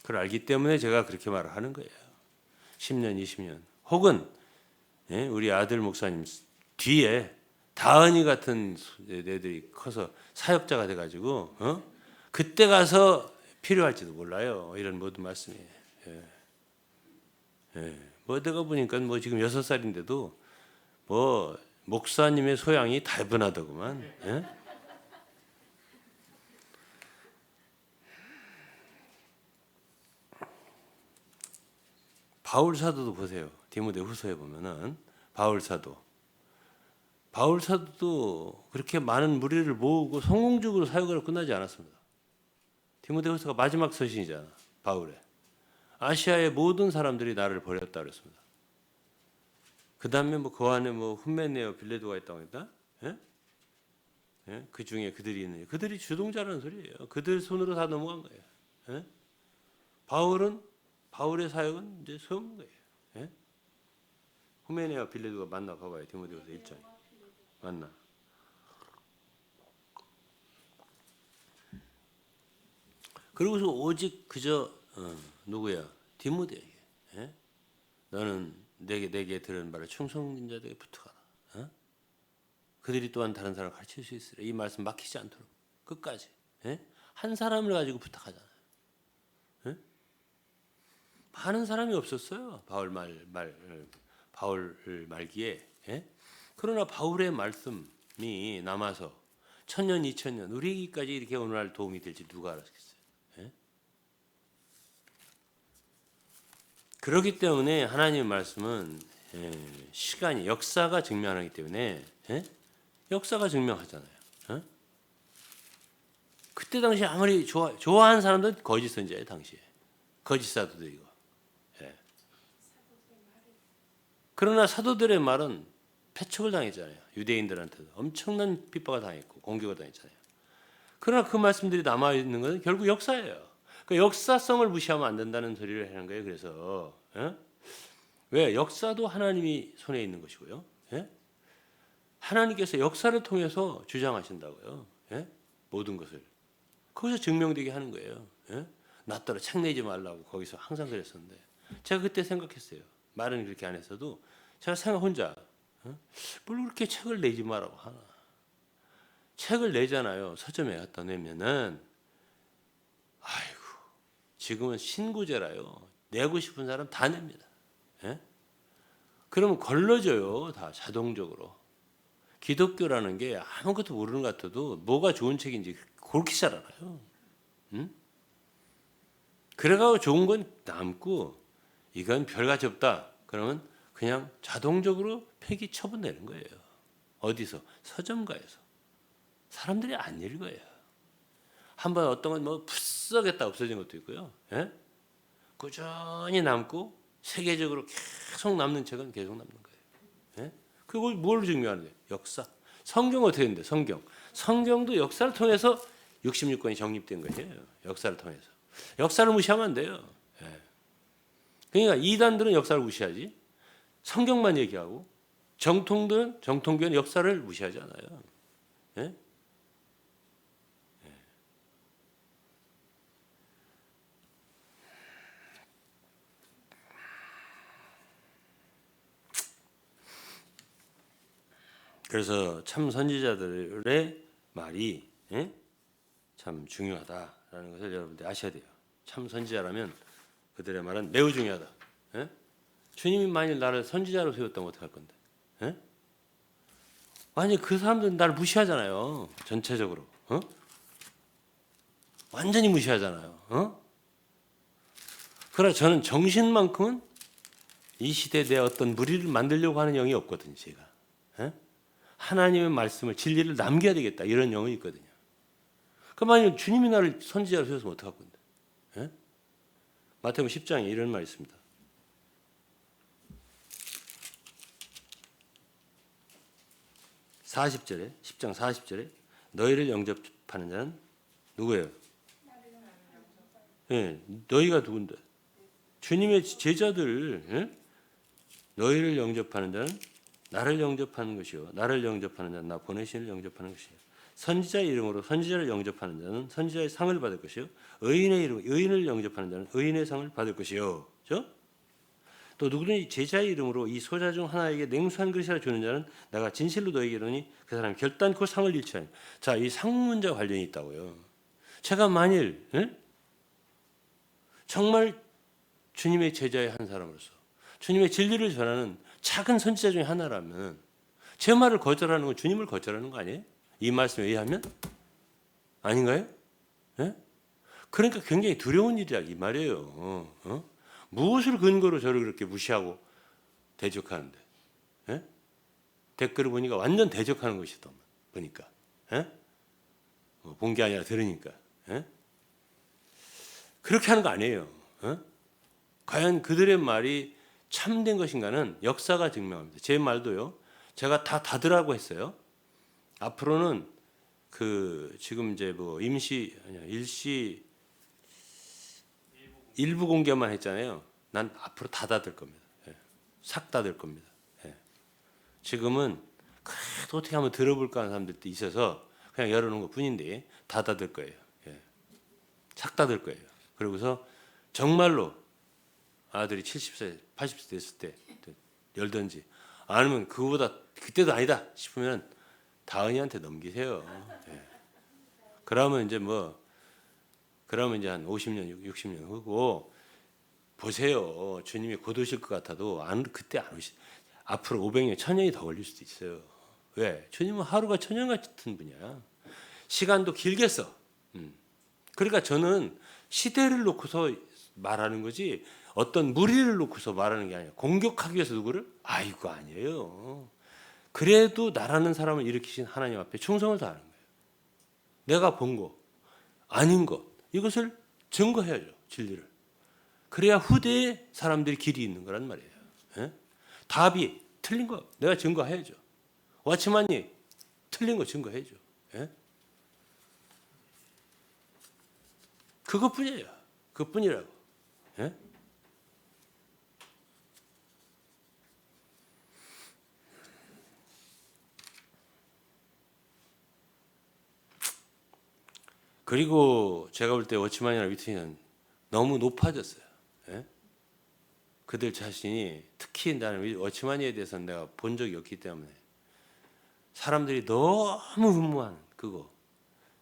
그걸 알기 때문에 제가 그렇게 말을 하는 거예요. 10년, 20년. 혹은 예? 우리 아들 목사님 뒤에 다은이 같은 애들이 커서 사역자가 돼가지고 그때 가서 필요할지도 몰라요. 이런 모든 말씀이. 예. 예. 뭐 내가 보니까 뭐 지금 6살인데도 뭐 목사님의 소양이 다분하더구만. 예? 바울 사도도 보세요. 디모데후서에 보면은 바울 사도도 그렇게 많은 무리를 모으고 성공적으로 사역으로 끝나지 않았습니다. 디모데후서가 마지막 서신이잖아. 바울의. 아시아의 모든 사람들이 나를 버렸다 그랬습니다. 그 다음에 뭐 그 안에 뭐 훈메네오 빌레도가 있다고 했다. 예? 예? 그 중에 그들이 있는 그들이 주동자라는 소리예요. 그들 손으로 다 넘어간 거예요. 예? 바울의 사역은 이제 소용인 거예요. 예? 후메네와 빌레도가 만나 봐봐요. 디모데후서 1장 만나. 그러고서 오직 그저 누구야? 디모데에게. 예? 너는 내게 들은 바를 충성된 자들에게 부탁하라. 어? 그들이 또한 다른 사람을 가르칠 수 있으라. 이 말씀 막히지 않도록 끝까지. 예? 한 사람을 가지고 부탁하잖아요. 예? 많은 사람이 없었어요. 바울 말기에. 예? 그러나 바울의 말씀이 남아서 1000년, 2000년 우리에게까지 이렇게 오늘날 도움이 될지 누가 알았겠어요. 예? 그렇기 때문에 하나님의 말씀은 시간이 역사가 증명하기 때문에 역사가 증명하잖아요. 그때 당시 아무리 좋아하는 사람들은 거짓 선지자예요. 당시에 거짓 사도들이고. 그러나 사도들의 말은 패촉을 당했잖아요. 유대인들한테도 엄청난 핍박을 당했고 공격을 당했잖아요. 그러나 그 말씀들이 남아 있는 것은 결국 역사예요. 그 역사성을 무시하면 안 된다는 소리를 하는 거예요. 그래서 왜 역사도 하나님이 손에 있는 것이고요. 하나님께서 역사를 통해서 주장하신다고요. 모든 것을 거기서 증명되게 하는 거예요. 나 따라 책 내지 말라고 거기서 항상 그랬었는데 제가 그때 생각했어요. 말은 그렇게 안 했어도 제가 생각 혼자 뭘 그렇게 책을 내지 말라고 하나. 책을 내잖아요. 서점에 갖다 내면은 아이고 지금은 신고제라요. 내고 싶은 사람 다 냅니다. 그러면 걸러져요. 다 자동적으로. 기독교라는 게 아무것도 모르는 것 같아도 뭐가 좋은 책인지 그렇게 잘 알아요. 그래가지고 좋은 건 남고 이건 별가치 없다. 그러면 그냥 자동적으로 폐기 처분되는 거예요. 어디서? 서점가에서. 사람들이 안 읽어요. 한번 어떤 건 뭐 푸썩했다 없어진 것도 있고요. 꾸준히 남고 세계적으로 계속 남는 책은 계속 남는 거예요. 그걸 뭘 증명하는 거예요? 역사. 성경 어떻게 되는데? 성경도 역사를 통해서 66권이 정립된 거예요. 역사를 통해서. 역사를 무시하면 안 돼요. 그러니까 이단들은 역사를 무시하지. 성경만 얘기하고 정통교는 역사를 무시하지 않아요. 그래서 참 선지자들의 말이 참 중요하다라는 것을 여러분들 아셔야 돼요. 참 선지자라면 그들의 말은 매우 중요하다. 주님이 만일 나를 선지자로 세웠다면 어떡할 건데? 아니 그 사람들은 나를 무시하잖아요. 전체적으로. 완전히 무시하잖아요. 그러나 저는 정신만큼은 이 시대에 내 어떤 무리를 만들려고 하는 영이 없거든요. 제가. 하나님의 말씀을 진리를 남겨야 되겠다 이런 영이 있거든요. 그럼 만약 주님이 나를 선지자로 세웠으면 어떡할 건데? 마태복음 10장에 이런 말이 있습니다. 40절에 10장 40절에 너희를 영접하는 자는 누구예요? 너희가 누군데? 주님의 제자들. 너희를 영접하는 자는 나를 영접하는 것이요 나를 영접하는 자는 나 보내신 이를 영접하는 것이요 선지자의 이름으로 선지자를 영접하는 자는 선지자의 상을 받을 것이요 의인의 이름 의인을 영접하는 자는 의인의 상을 받을 것이요. 그렇죠? 또 누구든지 제자의 이름으로 이 소자 중 하나에게 냉수한 그릇이라 주는 자는 내가 진실로 너에게 이르노니 그 사람이 결단코 상을 잃지 아니하리라. 자, 이 상 문제와 관련이 있다고요. 제가 만일 정말 주님의 제자의 한 사람으로서 주님의 진리를 전하는 작은 선지자 중에 하나라면 제 말을 거절하는 건 주님을 거절하는 거 아니에요? 이 말씀에 의하면? 아닌가요? 그러니까 굉장히 두려운 일이야 이 말이에요. 무엇을 근거로 저를 그렇게 무시하고 대적하는데? 댓글을 보니까 완전 대적하는 것이더만 보니까. 본 게 아니라 들으니까. 그렇게 하는 거 아니에요. 과연 그들의 말이 참된 것인가는 역사가 증명합니다. 제 말도요. 제가 다 닫으라고 했어요. 앞으로는 지금 이제 뭐 일시 일부 공개만 했잖아요. 난 앞으로 다 닫을 겁니다. 싹 닫을 겁니다. 지금은 그래도 어떻게 하면 들어볼까 하는 사람들도 있어서 그냥 열어놓은 것 뿐인데 다 닫을 거예요. 싹 닫을 거예요. 그러고서 정말로 아들이 70세, 80세 됐을 때 열든지 아니면 그거보다 그때도 아니다 싶으면 다은이한테 넘기세요. 그러면 이제 한 50년, 60년 후고 보세요. 주님이 곧 오실 것 같아도 그때 안 오시. 앞으로 500년, 1000년이 더 걸릴 수도 있어요. 왜? 주님은 하루가 천년 같은 분이야. 시간도 길게 써. 그러니까 저는 시대를 놓고서 말하는 거지 어떤 무리를 놓고서 말하는 게 아니에요. 공격하기 위해서 누구를? 이거 아니에요. 그래도 나라는 사람을 일으키신 하나님 앞에 충성을 다하는 거예요. 내가 본 거, 아닌 것, 이것을 증거해야죠. 진리를. 그래야 후대에 사람들이 길이 있는 거란 말이에요. 예? 답이 틀린 거 내가 증거해야죠. 와치만이 틀린 거 증거해야죠. 예? 그것뿐이에요. 그것뿐이라고. 예? 그리고 제가 볼 때 워치만이나 위트니는 너무 높아졌어요. 예? 그들 자신이 특히 나는 워치만이에 대해서는 내가 본 적이 없기 때문에 사람들이 너무 흠모하는 그거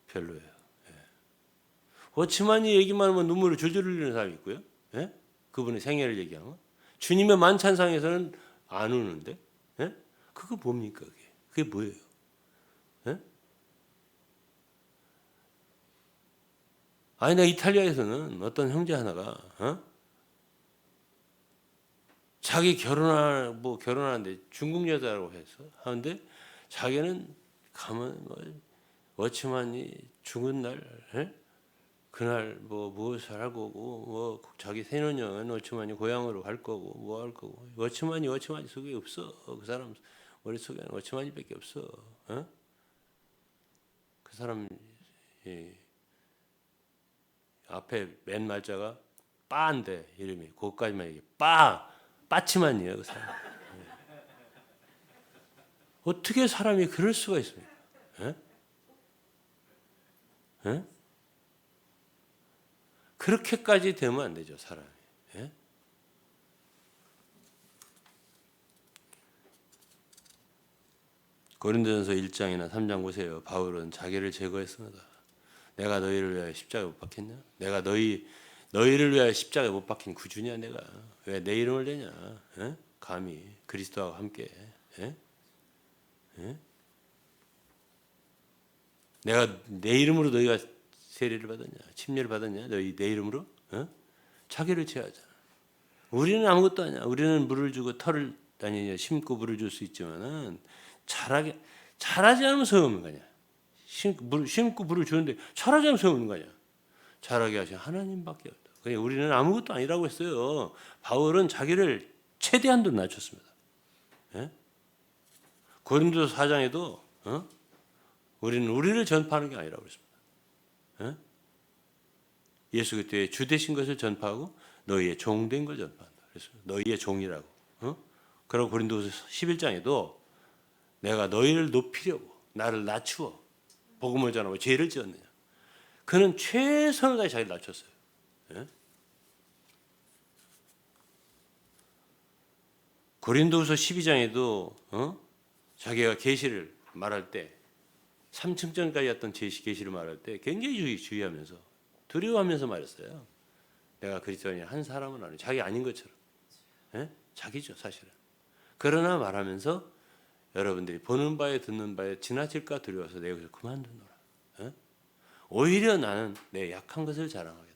별로예요. 예. 워치만이 얘기만 하면 눈물을 줄줄 흘리는 사람이 있고요. 예? 그분의 생애를 얘기하면 주님의 만찬상에서는 안 우는데 예? 그거 뭡니까 그게? 그게 뭐예요? 예? 아니 나 이탈리아에서는 어떤 형제 하나가 자기 결혼하는데 중국 여자라고 해서 하는데 자기는 가면 워치만이 죽은 날 그날 무엇을 할 거고 자기 새노년은 워치만이 고향으로 갈 거고 뭐 할 거고 워치만이 속에 없어. 그 사람 머릿속에는 워치만이밖에 없어. 그 사람 앞에 맨 말자가 빠인데 이름이 그것까지만 얘기해. 빠치만이에요. 그 사람. 어떻게 사람이 그럴 수가 있습니까? 예? 예? 그렇게까지 되면 안 되죠, 사람이. 예? 고린도전서 1장이나 3장 보세요. 바울은 자기를 제거했습니다. 내가 너희를 위하여 십자가에 못 박혔냐? 내가 너희를 위하여 십자가에 못 박힌 구주냐 내가? 왜 내 이름을 내냐? 예? 감히 그리스도와 함께. 예? 예? 내가 내 이름으로 너희가 세례를 받았냐? 침례를 받았냐? 너희 내 이름으로? 자기를 제하잖아. 우리는 아무것도 아니야. 우리는 물을 주고 털을 심고 물을 줄 수 있지만은 잘하지 않으면 소용없는 거냐? 심고 물을 주는데 잘하지 않으면 소용없는 거냐? 잘하게 하신 하나님밖에 없다. 그러니까 우리는 아무것도 아니라고 했어요. 바울은 자기를 최대한도 낮췄습니다. 예? 고린도서 4장에도 우리는 우리를 전파하는 게 아니라고 그랬습니다. 예? 예수 그리스도의 주 되신 것을 전파하고 너희의 종된 걸 전파한다. 그래서 너희의 종이라고. 그리고 고린도서 11장에도 내가 너희를 높이려고 나를 낮추어 복음을 전하고 죄를 지었느냐. 그는 최선을 다해 자기를 낮췄어요. 예? 고린도서 12장에도 자기가 계시를 말할 때 3층전까지 했던 계시를 말할 때 굉장히 주의하면서 두려워하면서 말했어요. 내가 그리스도인이 한 사람은 아니고 자기 아닌 것처럼. 예? 자기죠 사실은. 그러나 말하면서 여러분들이 보는 바에 듣는 바에 지나칠까 두려워서 내가 여기서 그만두노라. 예? 오히려 나는 내 약한 것을 자랑하겠다.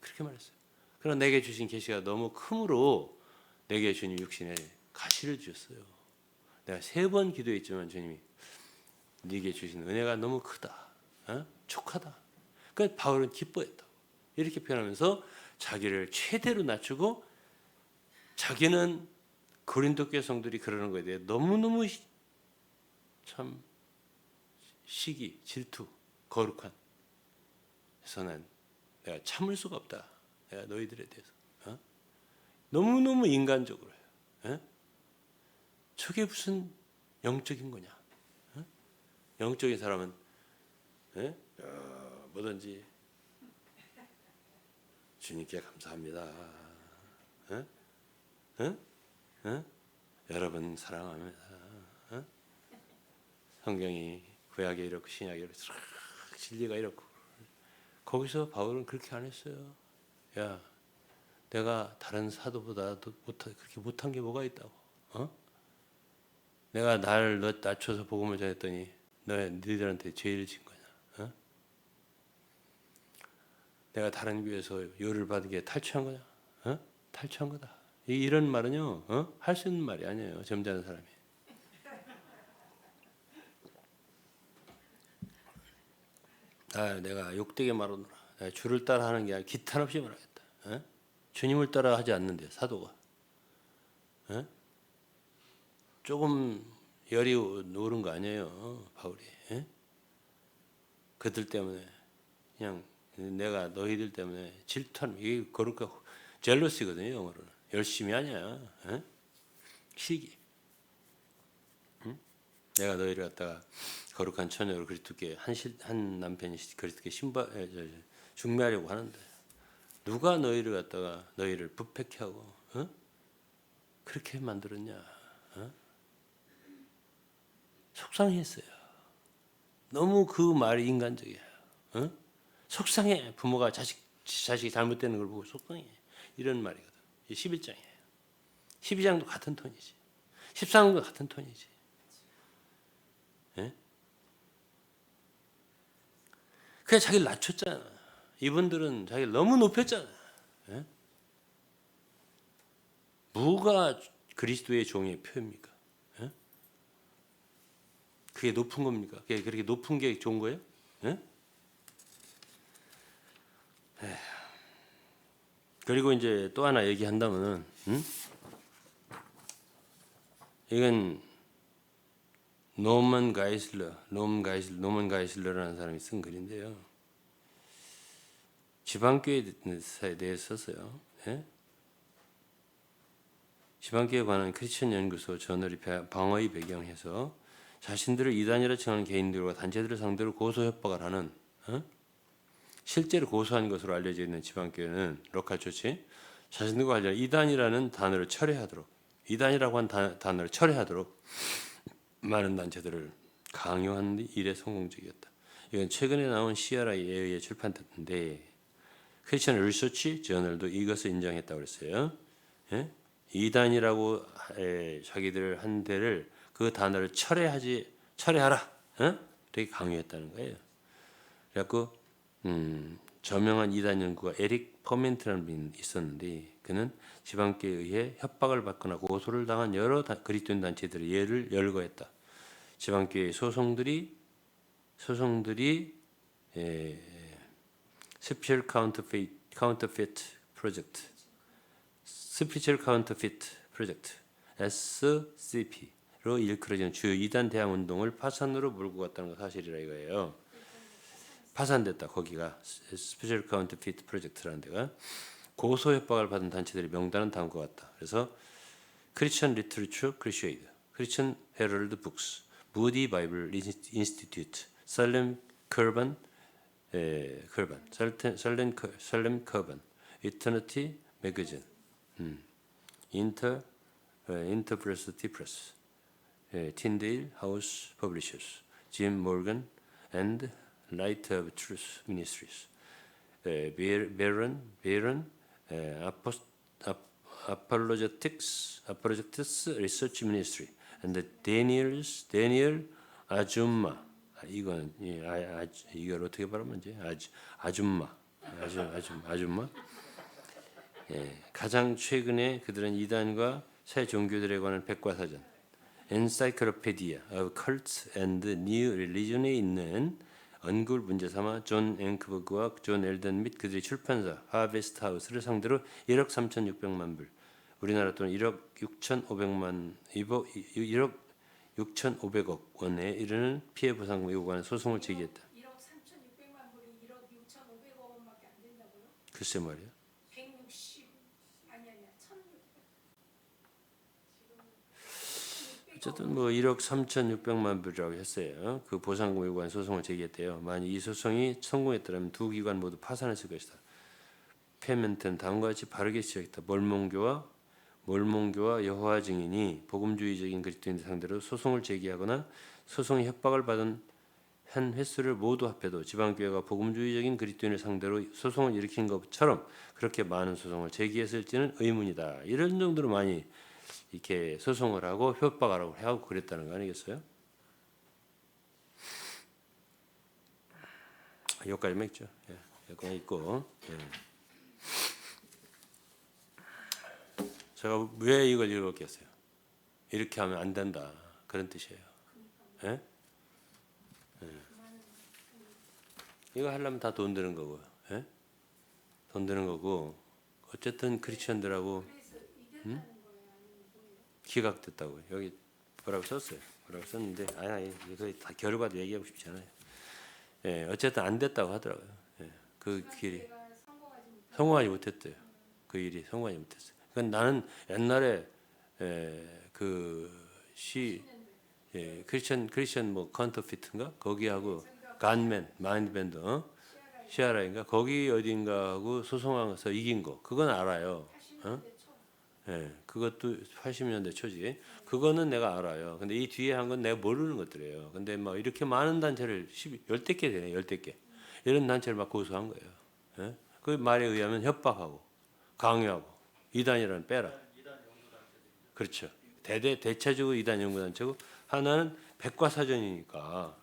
그렇게 말했어요. 그러나 내게 주신 계시가 너무 크므로 내게 주님 육신에 가시를 주셨어요. 내가 3번 기도했지만 주님이 네게 주신 은혜가 너무 크다. 촉하다. 그러니까 바울은 기뻐했다고. 이렇게 표현하면서 자기를 최대로 낮추고 자기는 고린도 교회 성들이 그러는 것에 대해 너무너무 참 시기, 질투, 거룩한. 그래서 난 내가 참을 수가 없다. 내가 너희들에 대해서. 너무너무 인간적으로 해요. 저게 무슨 영적인 거냐. 영적인 사람은 뭐든지 주님께 감사합니다. 여러분 사랑합니다. 성경이 구약에 이렇고 신약에 이렇고 진리가 이렇고 거기서 바울은 그렇게 안 했어요. 야, 내가 다른 사도보다 그렇게 못한 게 뭐가 있다고? 내가 나를 낮춰서 복음을 전했더니 너희들한테 죄를 진 거냐? 내가 다른 교회에서 요를 받은 게 탈취한 거냐? 어? 탈취한 거다. 이런 말은요, 할 수 있는 말이 아니에요. 점잖은 사람이. 내가 욕되게 말하노라. 내가 주를 따라 하는 게 아니라 기탄 없이 말하겠다. 주님을 따라 하지 않는데 사도가. 조금 열이 오른 거 아니에요, 바울이. 그들 때문에 그냥 내가 너희들 때문에 질투하는 이게 거룩하고 젤러시거든요, 영어로는. 열심히 하냐? 시기. 내가 너희를 갖다가 거룩한 처녀로 그리스도께 한 남편이 그리스도께 중매하려고 하는데 누가 너희를 갖다가 너희를 부패케 하고 그렇게 만들었냐? 속상했어요. 너무 그 말이 인간적이에요. 속상해. 부모가 자식이 잘못되는 걸 보고 속상해. 이런 말이거든. 11장이에요. 12장도 같은 톤이지. 13장도 같은 톤이지. 그냥 자기를 낮췄잖아. 이분들은 자기를 너무 높였잖아. 뭐가 그리스도의 종의 표입니까? 그게 높은 겁니까? 그게 그렇게 높은 게 좋은 거예요? 그리고 이제 또 하나 얘기한다면은, 이건 노먼 가이슬러라는 사람이 쓴 글인데요. 지방교회에 대해서 썼어요. 지방교회에 관한 크리스천 연구소 저널이 방어의 배경에서 자신들을 이단이라 칭하는 개인들과 단체들을 상대로 고소 협박을 하는 실제로 고소한 것으로 알려져 있는 지방교회는 로컬 처치 자신들과 관련 이단이라는 단어를 철회하도록 이단이라고 한 단어를 철회하도록 많은 단체들을 강요하는 일에 성공적이었다. 이건 최근에 나온 CRI에 의해 출판됐는데 크리스천 리서치 저널도 이것을 인정했다고 그랬어요. 이단이라고 자기들 한 데를 그 단어를 철회하라. 되게 강요했다는 거예요. 그래갖고 저명한 이단 연구가 에릭 퍼멘트라는 분이 있었는데 그는 지방교회에 의해 협박을 받거나 고소를 당한 여러 그리스도인 단체들의 예를 열거했다. 지방교회 소송들이 Spiritual Counterfeit Project, Spiritual Counterfeit Project (SCP로 일컬어지는 주요 이단 대항 운동을 파산으로 몰고 갔다는 거 사실이라 이거예요. 파산됐다. 거기가 Spiritual Counterfeit Project라는 데가 고소 협박을 받은 단체들의 명단은 다음과 같다. 그래서 Christian Literature Crusade, Christian Herald Books, Moody Bible Institute, Salem Curban, Salem Curban, Eternity Magazine, Interpretive Press, Tyndale House Publishers, Jim Morgan and Light of Truth Ministries, Barron Apologetics Research Ministry, and Daniel 아줌마. 이건 이걸 어떻게 발음하지? 아줌마. 가장 최근에 그들은 이단과 새 종교들에 관한 백과사전 Encyclopedia of Cults and New Religion에 있는 언급을 문제 삼아 존 앵크버그와 존 엘던 및 그들의 출판사 하베스트 하우스를 상대로 1억 3,600만 불, 우리나라 돈 1억 6,500억 원에 이르는 피해 보상금 요구하는 소송을 제기했다. 1억 3,600만 불이 1억 6,500억 원밖에 안 된다고요? 글쎄 말이야. 160 아니야 1,600. 어쨌든 뭐 1억 3,600만 불이라고 했어요. 그 보상금 요구하는 소송을 제기했대요. 만약 이 소송이 성공했더라면 두 기관 모두 파산했을 것이다. 페멘트는 다음과 같이 바르게 지적했다. 몰몬교와 여호와 증인이 복음주의적인 그리스도인들 상대로 소송을 제기하거나 소송의 협박을 받은 한 횟수를 모두 합해도 지방교회가 복음주의적인 그리스도인을 상대로 소송을 일으킨 것처럼 그렇게 많은 소송을 제기했을지는 의문이다. 이런 정도로 많이 이렇게 소송을 하고 협박을 하고 그랬다는 거 아니겠어요? 여기까지 맺죠. 예. 여권 있고. 예. 제가 왜 이걸 읽었겠어요? 이렇게 하면 안 된다 그런 뜻이에요. 예? 예. 이거 하려면 다 돈 드는 거고, 예? 돈 드는 거고. 어쨌든 크리스천들하고 기각됐다고 여기 뭐라고 썼어요. 뭐라고 썼는데 아니 이거 다 결과도 얘기하고 싶지 않아요. 예, 어쨌든 안 됐다고 하더라고요. 예, 그 길이 성공하지 못했대요. 그 일이 성공하지 못했어요. 그건 나는 옛날에 그시 크리스천 뭐 컨터피트인가 거기하고 간맨 마인드 밴드 시아라인가 거기 어딘가하고 소송하면서 이긴 거 그건 알아요. 어? 예, 그것도 80년대 초지. 그거는 내가 알아요. 근데 이 뒤에 한 건 내가 모르는 것들이에요. 근데 막 이렇게 많은 단체를 10개 되네, 10개. 이런 단체를 막 고소한 거예요. 예? 그 말에 의하면 협박하고 강요하고 이단이라는 빼라. 그렇죠. 대체적으로 이단 연구단체고 하나는 백과사전이니까.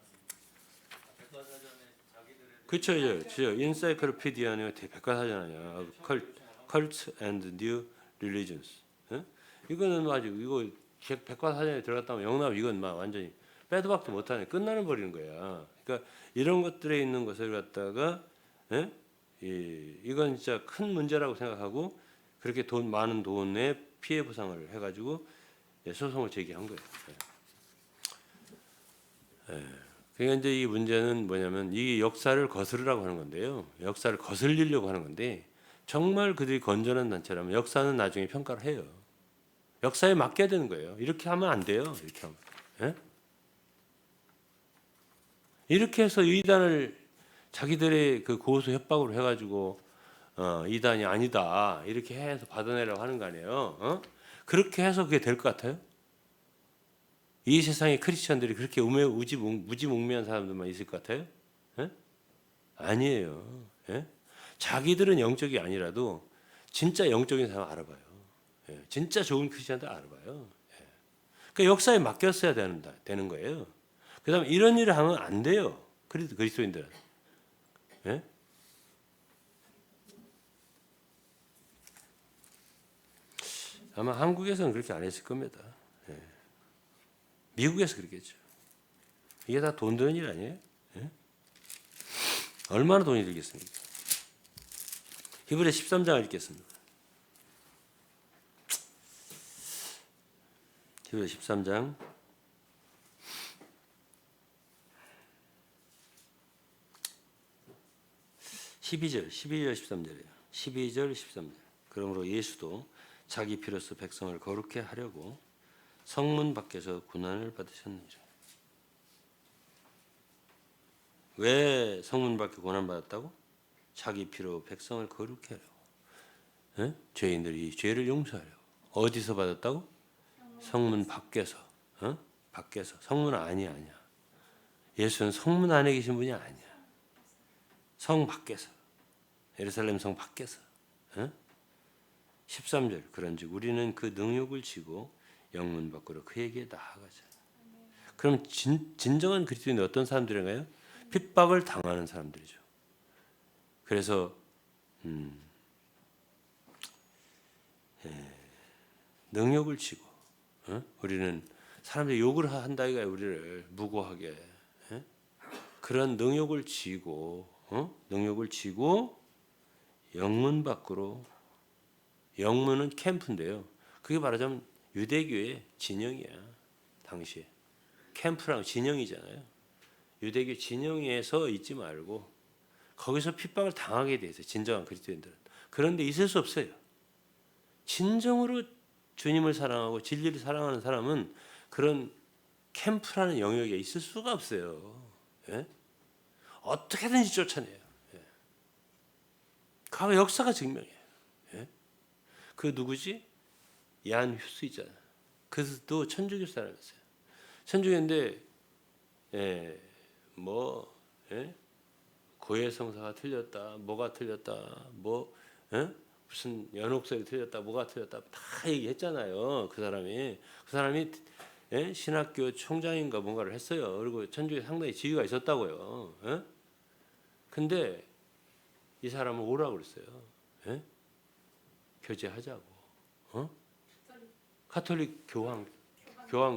그렇죠, 인사이클로피디아는 백과사전 아니야. Cult and New Religions. 예? 이거는 아주 이거 백과사전에 들어갔다면 영남 이건 막 완전히 빼도 박도 못하네. 끝나는 버리는 거야. 그러니까 이런 것들에 있는 것을 갖다가 예? 이건 진짜 큰 문제라고 생각하고 그렇게 많은 돈의 피해 보상을 해가지고 소송을 제기한 거예요. 그러니까 이제 이 문제는 뭐냐면 이 역사를 거스르라고 하는 건데요. 역사를 거슬리려고 하는 건데 정말 그들이 건전한 단체라면 역사는 나중에 평가를 해요. 역사에 맡겨야 되는 거예요. 이렇게 하면 안 돼요. 이렇게 하면. 예? 이렇게 해서 이단을 자기들의 그 고소 협박으로 해가지고 이단이 아니다 이렇게 해서 받아내려고 하는 거 아니에요. 그렇게 해서 그게 될 것 같아요? 이 세상에 크리스천들이 그렇게 무지몽매한 사람들만 있을 것 같아요? 예? 아니에요. 예? 자기들은 영적이 아니라도 진짜 영적인 사람 알아봐요. 예? 진짜 좋은 크리스천들 알아봐요. 예. 그 역사에 맡겼어야 되는 거예요. 그다음에 이런 일을 하면 안 돼요. 그리스도인들은. 예? 아마 한국에서는 그렇게 안 했을 겁니다. 예. 미국에서 그렇겠죠. 이게 다 돈 드는 일 아니에요? 예? 얼마나 돈이 들겠습니까? 히브리 13장을 읽겠습니다. 히브리 13장 12절 13절이에요. 12절 13절. 그러므로 예수도 자기 피로써 백성을 거룩게 하려고 성문 밖에서 고난을 받으셨느니라. 왜 성문 밖에 고난 받았다고? 자기 피로 백성을 거룩게 하려고. 죄인들이 죄를 용서하려고. 어디서 받았다고? 성문 밖에서. 밖에서. 성문 아니야. 예수는 성문 안에 계신 분이 아니야. 성 밖에서. 예루살렘 성 밖에서. 13절. 그런즉 우리는 그 능욕을 지고 영문 밖으로 그에게 나아가자. 그럼 진정한 그리스도인은 어떤 사람들인가요? 핍박을 당하는 사람들이죠. 그래서 능욕을 지고 우리는 사람들이 욕을 한다 이거야. 우리를 무고하게 그런 능욕을 지고 영문 밖으로. 영문은 캠프인데요. 그게 말하자면 유대교의 진영이야. 당시에 캠프랑 진영이잖아요. 유대교 진영에서 있지 말고 거기서 핍박을 당하게 돼 있어요. 진정한 그리스도인들은. 그런데 있을 수 없어요. 진정으로 주님을 사랑하고 진리를 사랑하는 사람은 그런 캠프라는 영역에 있을 수가 없어요. 예? 어떻게든지 쫓아내요. 예. 과거 역사가 증명해요. 예? 그 누구지? 얀 휴스 있잖아. 그도 천주교 사람이었어요. 천주교인데 고해성사가 틀렸다, 뭐가 틀렸다, 무슨 연옥설이 틀렸다, 뭐가 틀렸다 다 얘기했잖아요. 그 사람이 신학교 총장인가 뭔가를 했어요. 그리고 천주교에 상당히 지위가 있었다고요. 근데 이 사람을 오라고 그랬어요. 예? 교제하자고. 카톨릭 교황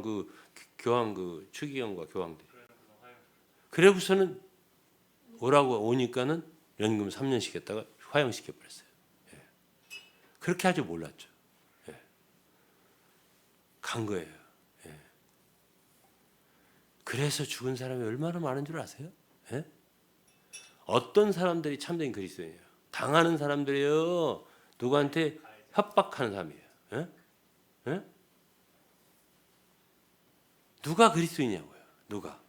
그 추기경과 교황들. 그래서는 오라고 오니까는 연금 3년 시켰다가 화형시켜 버렸어요. 예. 그렇게 할 줄 몰랐죠. 예. 간 거예요. 예. 그래서 죽은 사람이 얼마나 많은 줄 아세요? 예? 어떤 사람들이 참된 그리스도인이에요? 당하는 사람들이에요. 누구한테 협박하는 사람이에요. 예? 예? 누가 그리스도인이냐고요. 누가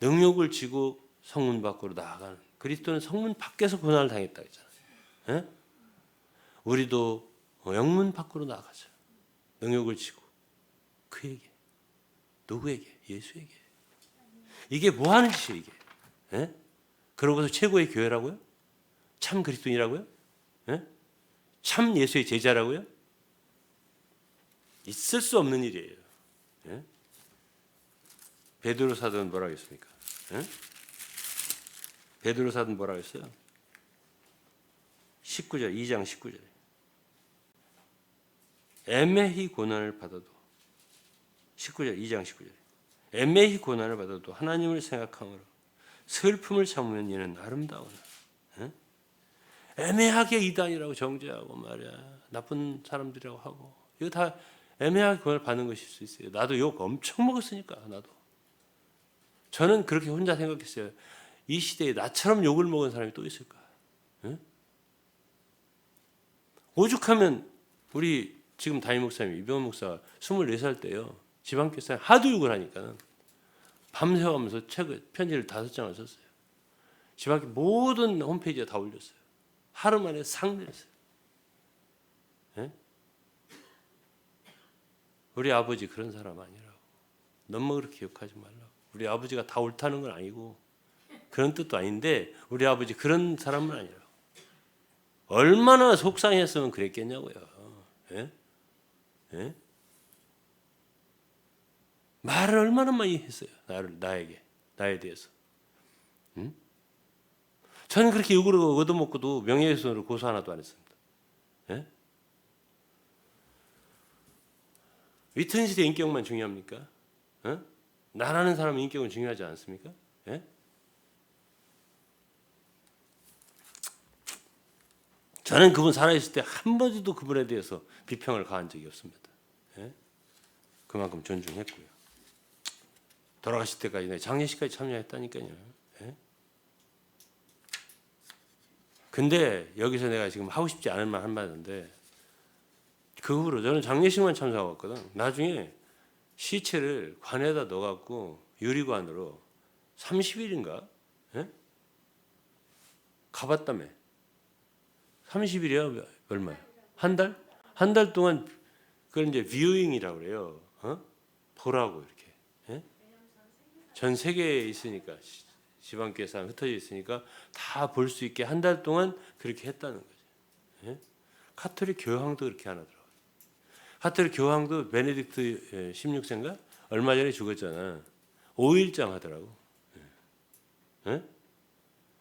능욕을 지고 성문 밖으로 나아가는 그리스도는 성문 밖에서 고난을 당했다 했잖아요. 예? 우리도 영문 밖으로 나가자. 능욕을 지고 그에게 누구에게? 예수에게. 이게 뭐 하는 짓이에요 이게? 예? 그러고서 최고의 교회라고요? 참 그리스도인이라고요? 예? 참 예수의 제자라고요? 있을 수 없는 일이에요. 예? 베드로 사도는 뭐라고 했습니까? 예? 베드로 사도는 뭐라고 했어요? 19절, 2장 19절에 애매히 고난을 받아도 19절, 2장 19절에 애매히 고난을 받아도 하나님을 생각함으로 슬픔을 참으면 이는 아름다우나. 예? 애매하게 이단이라고 정죄하고 말이야 나쁜 사람들이라고 하고 이거 다 애매하게 고난을 받는 것일 수 있어요. 나도 욕 엄청 먹었으니까. 나도 저는 그렇게 혼자 생각했어요. 이 시대에 나처럼 욕을 먹은 사람이 또 있을까? 예? 오죽하면 우리 지금 담임 목사님 이병헌 목사 24살 때요. 지방교사에 하도 욕을 하니까 밤새가면서 책을 편지를 5장을 썼어요. 지방교 모든 홈페이지에 다 올렸어요. 하루 만에 상 내렸어요. 예? 우리 아버지 그런 사람 아니라고. 너무 그렇게 욕하지 말라고. 우리 아버지가 다 옳다는 건 아니고 그런 뜻도 아닌데 우리 아버지 그런 사람은 아니라고. 얼마나 속상했으면 그랬겠냐고요. 예? 예? 말을 얼마나 많이 했어요. 나에 대해서. 응? 저는 그렇게 욕을 얻어먹고도 명예훼손으로 고소 하나도 안 했습니다. 예? 위튼실의 인격만 중요합니까? 어? 나라는 사람의 인격은 중요하지 않습니까? 예? 저는 그분 살아있을 때 한 번도 그분에 대해서 비평을 가한 적이 없습니다. 예? 그만큼 존중했고요. 돌아가실 때까지 장례식까지 참여했다니까요. 예? 근데 여기서 내가 지금 하고 싶지 않은 말 한마디인데 그 후로 저는 장례식만 참석하고 왔거든. 나중에 시체를 관에다 넣어갖고 유리관으로 30일인가? 예? 가봤다며. 30일이야? 얼마야? 한 달? 한 달 동안 그걸 이제 뷰잉이라고 그래요. 보라고 이렇게. 예? 전 세계에 있으니까 지방교회 사람 흩어져 있으니까 다 볼 수 있게 한 달 동안 그렇게 했다는 거죠. 예? 카톨릭 교황도 그렇게 하더라고요. 카톨릭 교황도 베네딕트 16세인가 얼마 전에 죽었잖아. 5일장 하더라고. 예?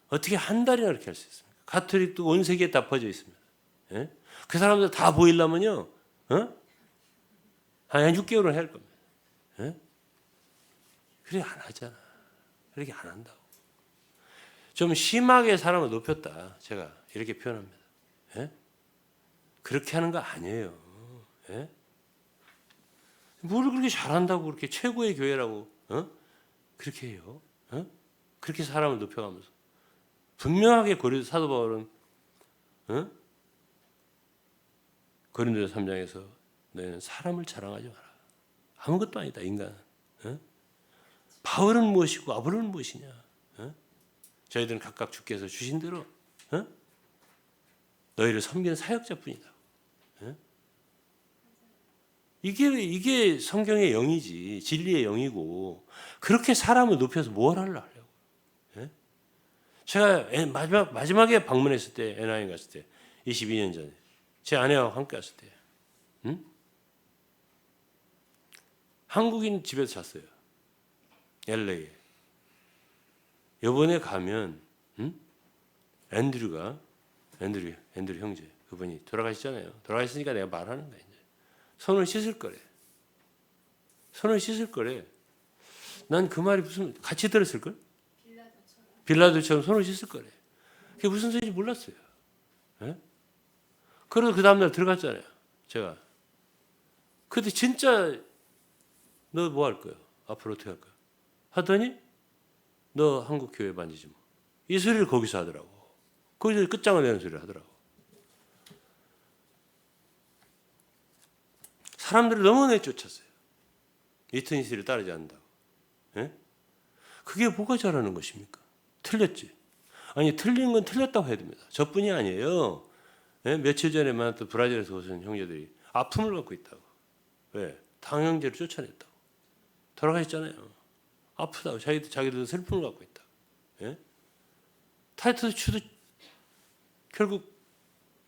어떻게 한 달이나 그렇게 할 수 있습니까? 카톨릭도 온 세계에 다 퍼져 있습니다. 예? 그 사람들 다 보이려면요, 한 6개월은 해야 할 겁니다. 예? 그래 안 하잖아. 그렇게 안 한다고. 좀 심하게 사람을 높였다. 제가 이렇게 표현합니다. 예? 그렇게 하는 거 아니에요. 예? 뭘 그렇게 잘한다고 그렇게 최고의 교회라고 그렇게 해요? 그렇게 사람을 높여가면서 분명하게 고린도 사도 바울은 고린도서 3장에서 너희는 사람을 자랑하지 마라. 아무것도 아니다 인간은. 바울은 무엇이고 아볼로는 무엇이냐? 저희들은 각각 주께서 주신 대로 너희를 섬기는 사역자뿐이다. 이게 성경의 영이지 진리의 영이고 그렇게 사람을 높여서 뭘 하려고. 제가 마지막에 방문했을 때 NIM 갔을 때 22년 전에 제 아내와 함께 갔을 때 한국인 집에서 잤어요. LA에. 이번에 가면 앤드류 형제 그분이 돌아가셨잖아요. 돌아가셨으니까 내가 말하는 거야. 이제 손을 씻을 거래. 손을 씻을 거래. 난 그 말이 무슨 같이 들었을 걸? 빌라도처럼 손을 씻을 거래. 그게 무슨 소리인지 몰랐어요. 예? 그래서 그 다음날 들어갔잖아요. 제가. 근데 진짜 너 뭐 할 거야? 앞으로 어떻게 할 거야? 하더니 너 한국 교회 반지지 뭐. 이 소리를 거기서 하더라고. 거기서 끝장을 내는 소리를 하더라고. 사람들을 너무 내쫓았어요. 위트니스를 따르지 않는다고. 예? 그게 뭐가 잘하는 것입니까? 틀렸지. 아니 틀린 건 틀렸다고 해야 됩니다. 저뿐이 아니에요. 예? 며칠 전에 만났던 브라질에서 오신 형제들이 아픔을 갖고 있다고. 왜? 당형제를 쫓아냈다고. 돌아가셨잖아요. 아프다고. 자기들도 슬픔을 갖고 있다고. 예? 타이터스 추도 결국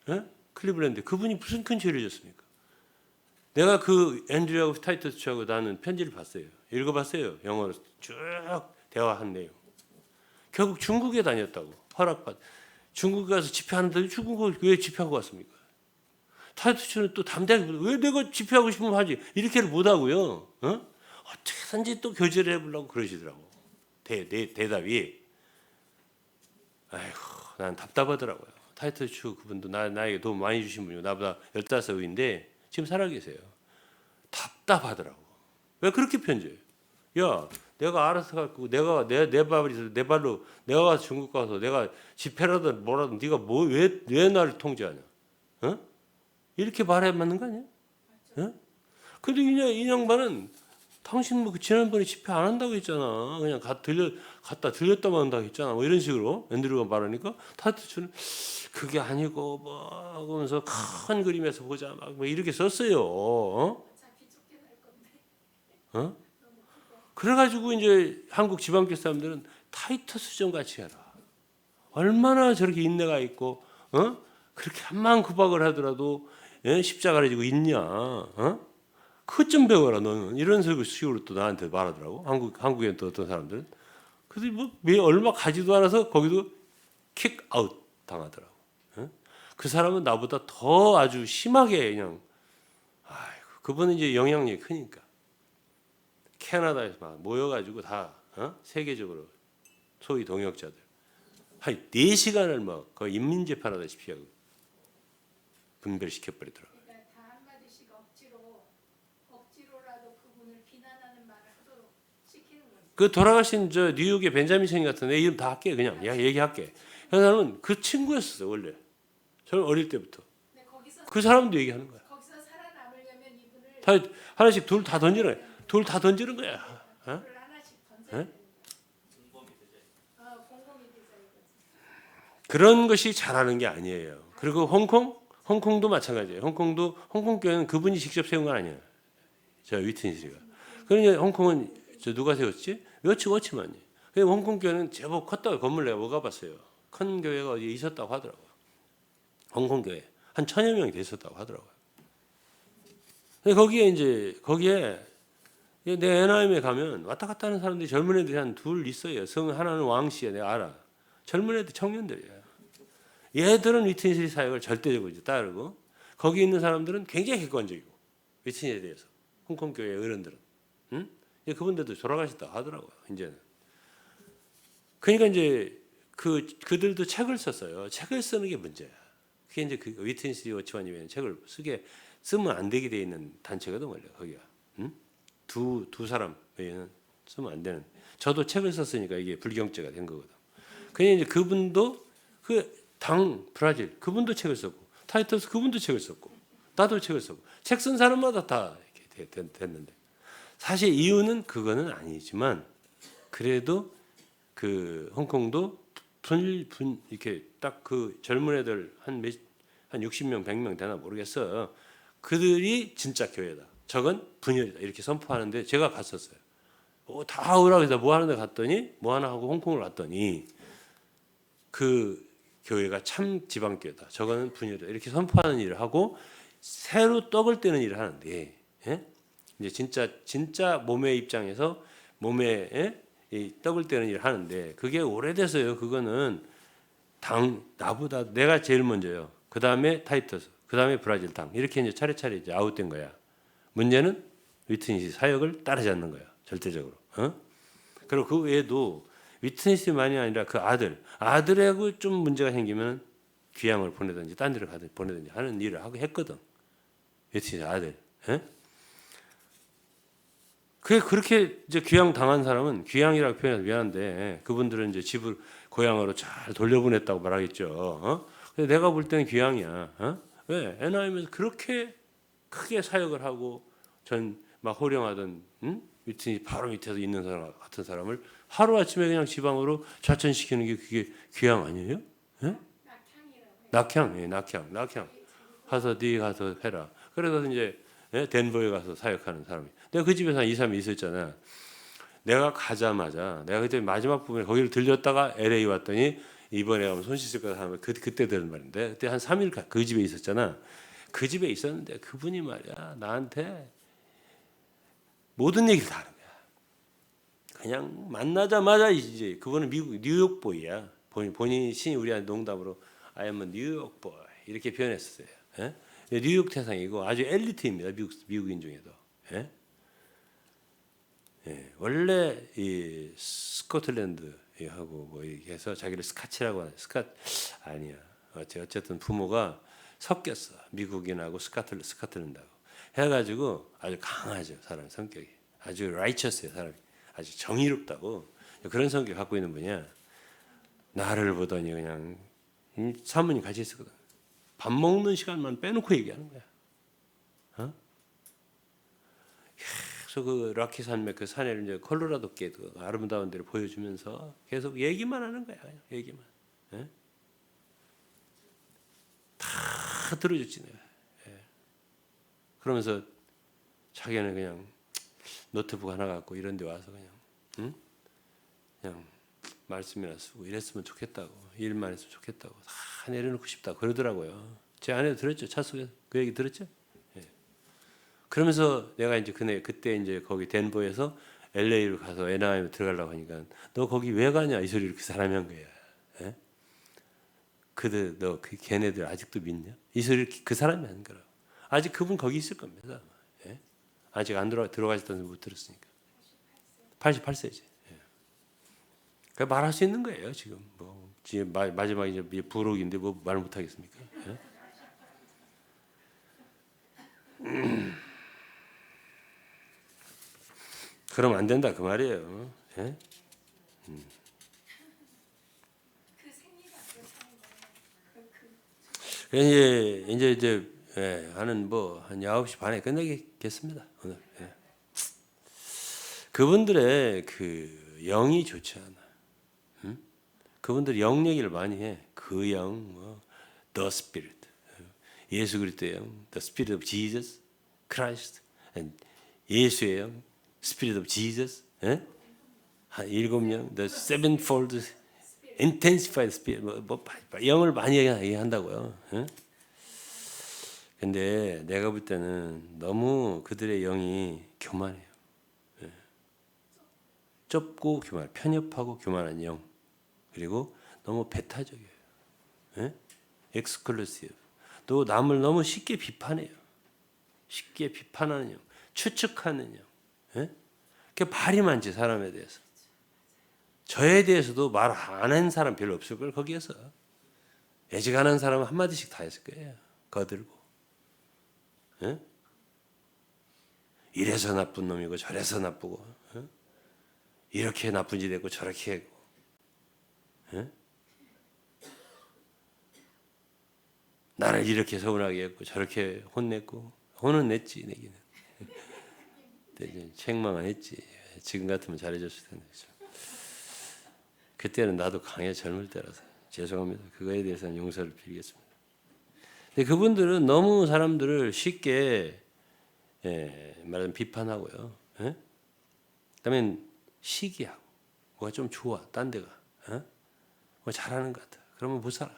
예? 클리블랜드 그분이 무슨 큰 죄를 졌습니까? 내가 그 앤드류하고 타이터스 추하고 나는 편지를 봤어요. 읽어봤어요. 영어로 쭉 대화한 내용. 결국 중국에 다녔다고. 허락받. 중국 가서 집회하는데 중국을 왜 집회하고 왔습니까? 타이터스는 또 담대하게 왜 내가 집회하고 싶으면 하지. 이렇게를 못하고요. 어? 어떻게든지 또 교제를 해보려고 그러시더라고. 대답이. 아이고 난 답답하더라고요. 타이터스 그분도 나에게 도움 많이 주신 분이고 나보다 15위인데 지금 살아계세요. 답답하더라고. 왜 그렇게 편지해요? 야, 내가 알아서 갖고 내가 내 발로 내가 가서 중국 가서 내가 집회라든 뭐라든 네가 뭐 왜 나를 통제하냐? 어? 이렇게 말해야 맞는 거 아니야? 어? 근데 이 양반은 당신 뭐 지난번에 집회 안 한다고 했잖아. 그냥 갔다 들렸다만 한다고 했잖아. 뭐 이런 식으로 앤드류가 말하니까 타이터스는 그게 아니고 뭐 하면서 큰 그림에서 보자 막 뭐 이렇게 썼어요. 어? 어? 그래가지고 이제 한국 지방교 사람들은 타이터스 좀 같이 해라. 얼마나 저렇게 인내가 있고, 어? 그렇게 한마음 구박을 하더라도 예? 십자가를 지고 있냐? 어? 그것 좀 배워라 너는. 이런 식으로 또 나한테 말하더라고. 한국에 또 어떤 사람들은. 그래서 뭐 얼마 가지도 않아서 거기도 킥아웃 당하더라고. 어? 그 사람은 나보다 더 아주 심하게 그냥 아이고, 그분은 이제 영향력이 크니까. 캐나다에서 막 모여가지고 다 어? 세계적으로 소위 동역자들 한 4시간을 막 거의 인민재판하다시피 하고 분별시켜버리더라고요. 그러니까 다 한마디씩 억지로라도 그분을 비난하는 말을 하도록 시키는 거지. 그 돌아가신 저 뉴욕의 벤자민 선생 같은 애 이름 다 할게 그냥 얘기할게. 그 사람은 그 친구였어요 원래. 저는 어릴 때부터. 근데 거기서 그 사람도 얘기하는 거야. 거기서 살아남으려면 이분을 다 하나씩 돌 다 던지는 거야. 돌 다 던지는 거야. 어? 불을 하나씩 던져야 예? 되는 공공이 되자 이거지. 그런 것이 잘하는 게 아니에요. 그리고 홍콩도 마찬가지예요. 홍콩 교회는 그분이 직접 세운 건 아니에요. 저 위트니스가. 그러니 홍콩은 저 누가 세웠지? 워치만이. 홍콩 교회는 제법 컸다고 건물 내가 못 가봤어요. 큰 교회가 어디 있었다고 하더라고요. 홍콩 교회 한 1000여 명이 됐었다고 하더라고요. 근데 거기에 내 NIM에 가면 왔다 갔다 하는 사람들이 젊은 애들이 한 둘 있어요. 성 하나는 왕씨야 내가 알아. 젊은 애들 청년들이에요. 얘들은 위트니스 사역을 절대적으로 이제 따르고 거기 있는 사람들은 굉장히 객관적이고 위트니스에 대해서 홍콩 교회 어른들은 응? 그분들도 돌아가셨다 하더라고요. 이제는 그러니까 이제 그들도 책을 썼어요. 책을 쓰는 게 문제야. 그게 이제 그 위트니스 워치만이면 책을 쓰면 안 되게 돼 있는 단체거든 원래 거기가. 응? 두 사람 외에는 쓰면 안 되는. 저도 책을 썼으니까 이게 불경죄가 된 거거든. 그냥 이제 그분도 그 당 브라질 그분도 책을 썼고 타이터스 그분도 책을 썼고 나도 책을 썼고 책 쓴 사람마다 다 이렇게 됐는데 사실 이유는 그거는 아니지만 그래도 그 홍콩도 이렇게 딱 그 젊은 애들 한 60명 100명 되나 모르겠어. 그들이 진짜 교회다. 저건 분열이다. 이렇게 선포하는데 제가 갔었어요. 다 오라고 해서 뭐 하는 데 갔더니 뭐 하나 하고 홍콩을 갔더니 그 교회가 참 지방교회다. 저거는 분열이다. 이렇게 선포하는 일을 하고 새로 떡을 떼는 일을 하는데 예? 이제 진짜 몸의 입장에서 몸에 이 떡을 떼는 일을 하는데 그게 오래돼서요. 그거는 당 나보다 내가 제일 먼저요. 그 다음에 타이터스, 그 다음에 브라질 당 이렇게 이제 차례차례 이제 아웃된 거야. 문제는 위트니스 사역을 따르지 않는 거야. 절대적으로. 그리고 그 외에도 위트니스만이 아니라 그 아들하고 좀 문제가 생기면 귀향을 보내든지 딴 데를 보내든지 하는 일을 하고 했거든. 위트니스 아들. 그렇게 이제 귀향 당한 사람은 귀향이라고 표현해서 미안한데 그분들은 이제 집을 고향으로 잘 돌려보냈다고 말하겠죠. 근데 내가 볼 때는 귀향이야. 왜? NIM에서 그렇게 크게 사역을 하고 전 막 호령하던 밑에 바로 밑에서 있는 사람 같은 사람을 하루 아침에 그냥 지방으로 좌천시키는 게 그게 귀향 아니에요? 예? 낙향, 예, 낙향. 가서 네 가서 해라. 그래서 이제 덴버에 가서 사역하는 사람이. 내가 그 집에서 한 2, 3일 있었잖아. 내가 가자마자 내가 그때 마지막 부분에 거기를 들렸다가 LA 왔더니 이번에 가면 손 씻을 거다 하면 그때 들은 말인데 그때 한 3일 그 집에 있었잖아. 그 집에 있었는데 그분이 말이야 나한테 모든 얘기를 다 하는 거야. 그냥 만나자마자 이제 그분은 미국 뉴욕 보이야. 본인 신이 우리한테 농담으로 I am a New York boy 이렇게 표현했었어요. 예? 뉴욕 태상이고 아주 엘리트입니다. 미국인 중에도. 예? 예, 원래 이 스코틀랜드하고 뭐 이렇게 해서 자기를 스카치라고 하는 아니야. 어쨌든 부모가 섞였어. 미국인하고 스카틀랜드하고 해가지고 아주 강하죠. 사람 성격이 아주 라이처스해요. 사람이 아주 정의롭다고 그런 성격 갖고 있는 분이야. 나를 보더니 그냥 사모님 같이 있었거든. 밥 먹는 시간만 빼놓고 얘기하는 거야. 계속 그 락키 산맥 그 산에를 이제 콜로라도께 그 아름다운 데를 보여주면서 계속 얘기만 하는 거야. 그냥 얘기만. 예? 다 들어줬지 내가. 예. 그러면서 자기는 그냥 노트북 하나 갖고 이런 데 와서 그냥 말씀이나 쓰고 이랬으면 좋겠다고 일만 했으면 좋겠다고 다 내려놓고 싶다 그러더라고요. 제 아내도 들었죠. 차 속에서 그 얘기 들었죠. 그러면서 내가 이제 그때 이제 거기 덴버에서 LA로 가서 NIM 들어가려고 하니까 너 거기 왜 가냐 이 소리를 그 사람이 한 거야. 예? 너 그 걔네들 아직도 믿냐? 이 소리를 그 사람이 하는 거라고. 아직 그분 거기 있을 겁니다. 예? 아직 안 들어가셨다는 못 들었으니까. 88세지. 예. 그 말할 수 있는 거예요 지금. 뭐 지금 마지막 이제 부록인데 뭐 말 못 하겠습니까? 예? 그러면 안 된다 그 말이에요. 예? 이제 하는 한 9시 반에 끝내겠습니다. 오늘. 예. 그분들의 그 영이 좋지 않아. 그분들 영 얘기를 많이 해. 그 영, the spirit. 예수 그리스도의 영, the spirit of Jesus Christ. 예수의 영, spirit of Jesus. 예? 한 7명, the sevenfold intensified spirit. 영을 많이 얘기한다고요. 예? 근데 내가 볼 때는 너무 그들의 영이 교만해요. 예. 좁고 편협하고 교만한 영. 그리고 너무 배타적이에요. 예? 엑스클루시브. 또 남을 너무 쉽게 비판해요. 쉽게 비판하는 영, 추측하는 영. 예? 그 말이 많지 사람에 대해서. 저에 대해서도 말 안 한 사람 별로 없을 걸 거기에서. 예직 안 한 사람은 한 마디씩 다 했을 거예요. 거들고. 예? 이래서 나쁜 놈이고 저래서 나쁘고 예? 이렇게 나쁜 짓 했고 저렇게 했고 예? 나를 이렇게 서운하게 했고 저렇게 혼냈고 혼은 냈지 내기는 책망은 했지. 지금 같으면 잘해줬을 텐데 그때는 나도 강해 젊을 때라서 죄송합니다. 그거에 대해서는 용서를 빌겠습니다. 근데 그분들은 너무 사람들을 쉽게 말하자면 비판하고요. 예? 그다음에 시기하고 뭐가 좀 좋아 딴 데가 뭐 잘하는 것 같아. 그러면 못 살아.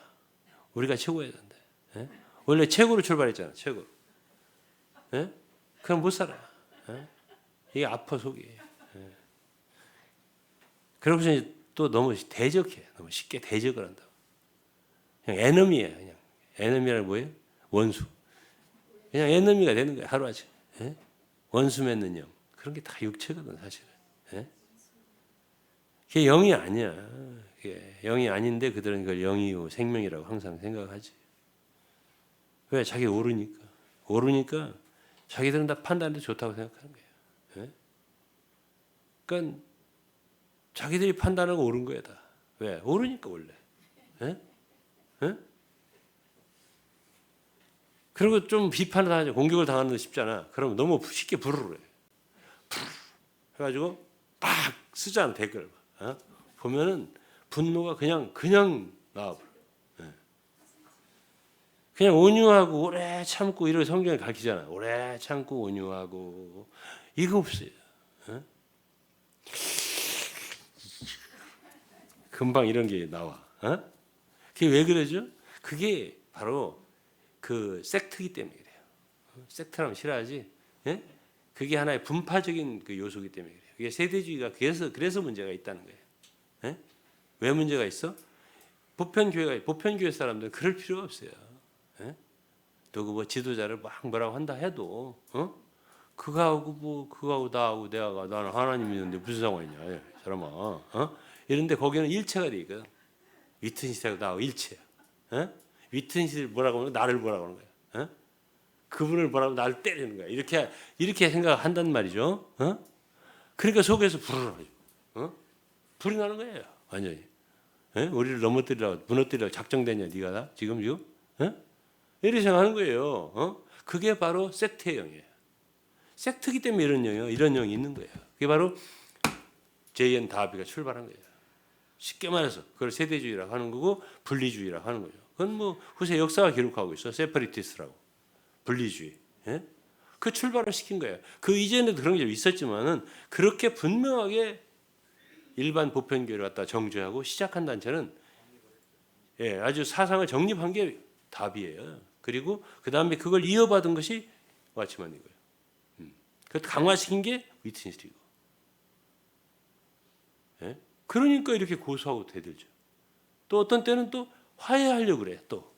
우리가 최고여야 된다. 예? 원래 최고로 출발했잖아. 최고. 예? 그럼 못 살아. 예? 이게 아파 속이. 예. 그러고서 또 너무 대적해. 너무 쉽게 대적을 한다고. 그냥 에너미예요. 그냥 에너미라는 뭐예요? 원수. 그냥 에너미가 되는 거예요. 하루아침에. 예? 원수 맺는 영. 그런 게 다 육체거든 사실은. 예? 그게 영이 아니야. 그게 영이 아닌데 그들은 그걸 영이요 생명이라고 항상 생각하지. 왜? 자기 오르니까. 오르니까 자기들은 다 판단도 좋다고 생각하는 거예요. 예? 그러니까 자기들이 판단하고 옳은 거야 다. 왜? 오르니까 원래. 예? 예? 그리고 좀 비판을 당하죠. 공격을 당하는 거 쉽잖아. 그러면 너무 쉽게 부르르 해. 해가지고 막 쓰잖아 댓글. 어? 보면은 분노가 그냥 나와버려. 예. 그냥 온유하고 오래 참고 이런 성경에 가르치잖아. 오래 참고 온유하고 이거 없어요. 어? 금방 이런 게 나와. 어? 그게 왜 그러죠? 그게 바로 그 섹트이기 때문에 그래요. 섹트라면 싫어하지. 예? 그게 하나의 분파적인 그 요소이기 때문에 그래요. 그게 세대주의가 그래서 문제가 있다는 거예요. 예? 왜 문제가 있어? 보편교회 사람들은 그럴 필요가 없어요. 예? 누구 뭐 지도자를 막 뭐라고 한다 해도 그거하고 나하고 나는 하나님 믿는데 무슨 상관이냐, 이 사람아. 이런데 거기는 일체가 돼 있거든. 위트니스하고 나하고 일체야. 위트니스를 뭐라고 하는 거야? 나를 뭐라고 하는 거야? 그분을 뭐라고 나를 때리는 거야. 이렇게 생각한단 말이죠. 그러니까 속에서 불을 하죠. 불이 나는 거예요. 완전히. 우리를 무너뜨리려고 작정되냐, 네가 나 지금? 이렇게 생각하는 거예요. 그게 바로 섹트의 영이에요. 섹트기 때문에 이런 영이 있는 거예요. 그게 바로 제이엔 다비가 출발한 거예요. 쉽게 말해서 그걸 세대주의라고 하는 거고 분리주의라고 하는 거죠. 그건 뭐 후세 역사가 기록하고 있어. 세퍼리티스라고. 분리주의. 예? 그 출발을 시킨 거예요. 그 이전에도 그런 게 있었지만은 그렇게 분명하게 일반 보편교회를 갖다 정죄하고 시작한 단체는 아주 사상을 정립한 게 답이에요. 그리고 그 다음에 그걸 이어받은 것이 와치만이고요. 그 강화시킨 게 위트니스이고. 그러니까 이렇게 고소하고 대들죠. 또 어떤 때는 또 화해하려고 그래. 또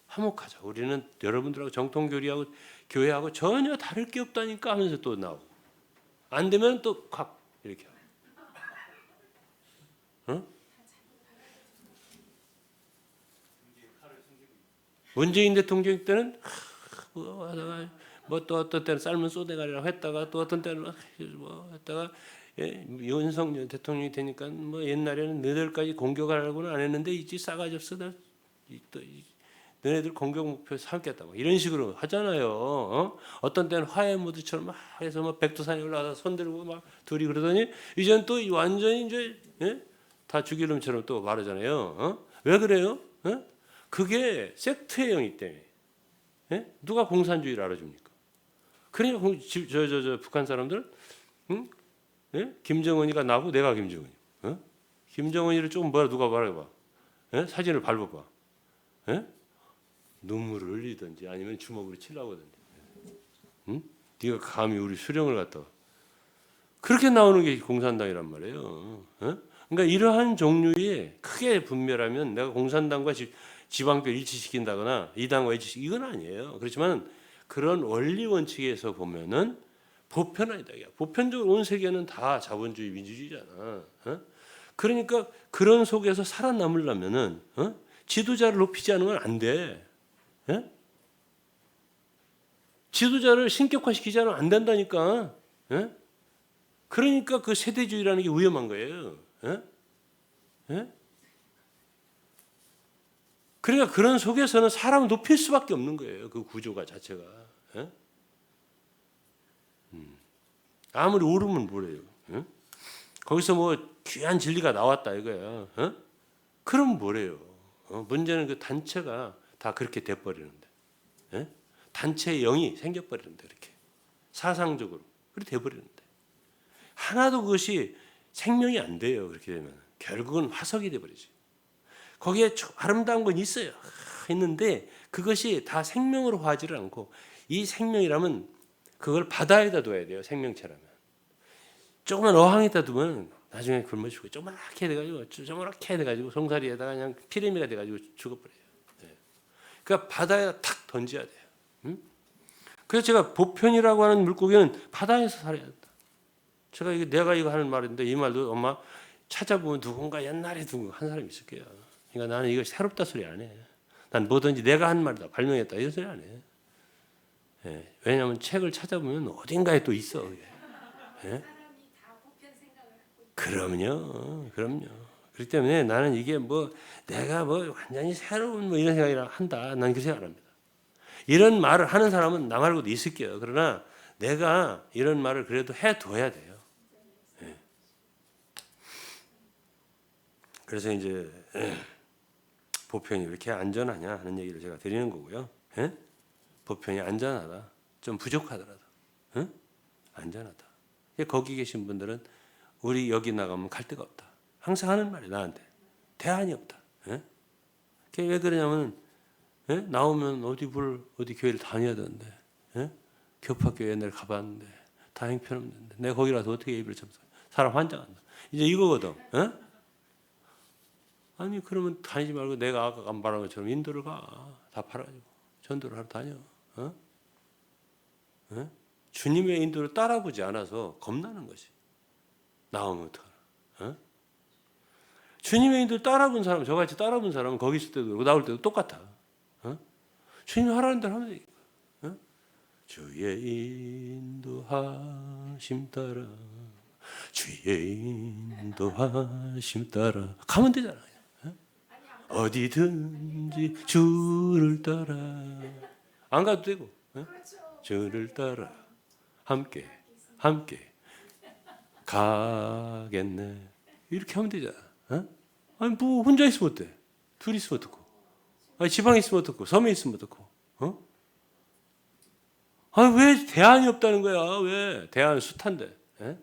화목하자. 우리는 여러분들하고 정통교리하고 교회하고 전혀 다를 게 없다니까 하면서 또 나오고. 안 되면 또 확 이렇게 하고. 문재인 대통령 때는 뭐 또 어떤 때는 삶은 쏘대가리라고 했다가 또 어떤 때는 뭐 했다가 윤석열 대통령이 되니까 뭐 옛날에는 너희들까지 공격하려고는 안 했는데 이제 싸가지 없어. 너네들 공격 목표 삼겠다. 뭐 이런 식으로 하잖아요. 어떤 때는 화해 모드처럼 막 해서 뭐 백두산에 올라가서 손 들고 막 둘이 그러더니 이제는 또 완전히 이제 다 죽일 놈처럼 또 말하잖아요. 왜 그래요? 그게 섹트의 영이기 때문에. 누가 공산주의를 알아줍니까? 그러니까 저 북한 사람들, 김정은이가 나고 내가 김정은이. 김정은이를 조금 누가 말해봐. 사진을 밟아봐. 눈물을 흘리든지 아니면 주먹으로 치려고 하든지. 네가 감히 우리 수령을 갖다가. 그렇게 나오는 게 공산당이란 말이에요. 그러니까 이러한 종류의 크게 분멸하면 내가 공산당과 지방교 일치시킨다거나 이 당과 이건 아니에요. 그렇지만 그런 원리 원칙에서 보면은 보편화이다. 보편적으로 온 세계는 다 자본주의 민주주의잖아. 그러니까 그런 속에서 살아남으려면은 지도자를 높이지 않으면 안 돼. 지도자를 신격화시키지 않으면 안 된다니까. 그러니까 그 세대주의라는 게 위험한 거예요. 그러니까 그런 속에서는 사람을 높일 수밖에 없는 거예요. 그 구조가 자체가. 아무리 오르면 뭐래요. 거기서 뭐 귀한 진리가 나왔다 이거야. 그럼 뭐래요. 문제는 그 단체가 다 그렇게 돼버리는데. 단체의 영이 생겨버리는데 이렇게. 사상적으로. 그렇게 돼버리는데. 하나도 그것이 생명이 안 돼요. 그렇게 되면. 결국은 화석이 돼버리지. 거기에 아름다운 건 있어요. 있는데 그것이 다 생명으로 화지를 않고 이 생명이라면 그걸 바다에다 둬야 돼요. 생명체라면. 조금만 어항에다 두면 나중에 굶어 죽고 조그맣게 돼가지고 송사리에다가 그냥 피레미가 돼가지고 죽어버려요. 예. 그러니까 바다에 탁 던져야 돼요. 응? 그래서 제가 보편이라고 하는 물고기는 바다에서 살아야 된다. 내가 이거 하는 말인데 이 말도 엄마 찾아보면 누군가 옛날에 누군가 한 사람이 있을 거야. 그러니까 나는 이거 새롭다 소리 안 해. 난 뭐든지 내가 한 말이다 발명했다 이런 소리 안 해. 예. 왜냐하면 책을 찾아보면 어딘가에 또 있어. 그게. 예? 사람이 다 보편 생각을 하고 있어요. 그럼요. 그렇기 때문에 나는 이게 뭐 내가 뭐 완전히 새로운 뭐 이런 생각이라 한다. 난 그 생각 안 합니다. 이런 말을 하는 사람은 나 말고도 있을 거예요. 그러나 내가 이런 말을 그래도 해둬야 돼요. 예. 그래서 이제 보편이 왜 이렇게 안전하냐 하는 얘기를 제가 드리는 거고요. 예? 보편이 안전하다. 좀 부족하더라도 안전하다. 거기 계신 분들은 우리 여기 나가면 갈 데가 없다. 항상 하는 말이 나한테 대안이 없다. 예? 그게 왜 그러냐면 예? 나오면 어디 교회를 다녀야 되는데 예? 교파교회 옛날에 가봤는데 다 형편없는데 내가 거기 가서 어떻게 예배를 참석? 사람 환장한다. 이제 이거거든. 예? 아니 그러면 다니지 말고 내가 아까 안 말한 것처럼 인도를 가. 다 팔아가지고 전도를 하러 다녀. 어? 어? 주님의 인도를 따라보지 않아서 겁나는 것이. 나오면 어떡하나. 어? 주님의 인도를 따라본 사람, 저같이 따라본 사람은 거기 있을 때도 그렇고 나올 때도 똑같아. 어? 주님이 하라는 대로 하면 되니까. 어? 주의 인도하심 따라 주의 인도하심 따라 가면 되잖아. 어디든지 주를 따라 안 가도 되고 주를 따라 함께 가겠네 이렇게 하면 되잖아. 어? 아니 뭐 혼자 있으면 어때? 둘이 있으면 어떡고? 아니 지방에 있으면 어떡고? 섬에 있으면 어떡고? 어? 아니 왜 대안이 없다는 거야? 왜 대안은 숱한데? 에?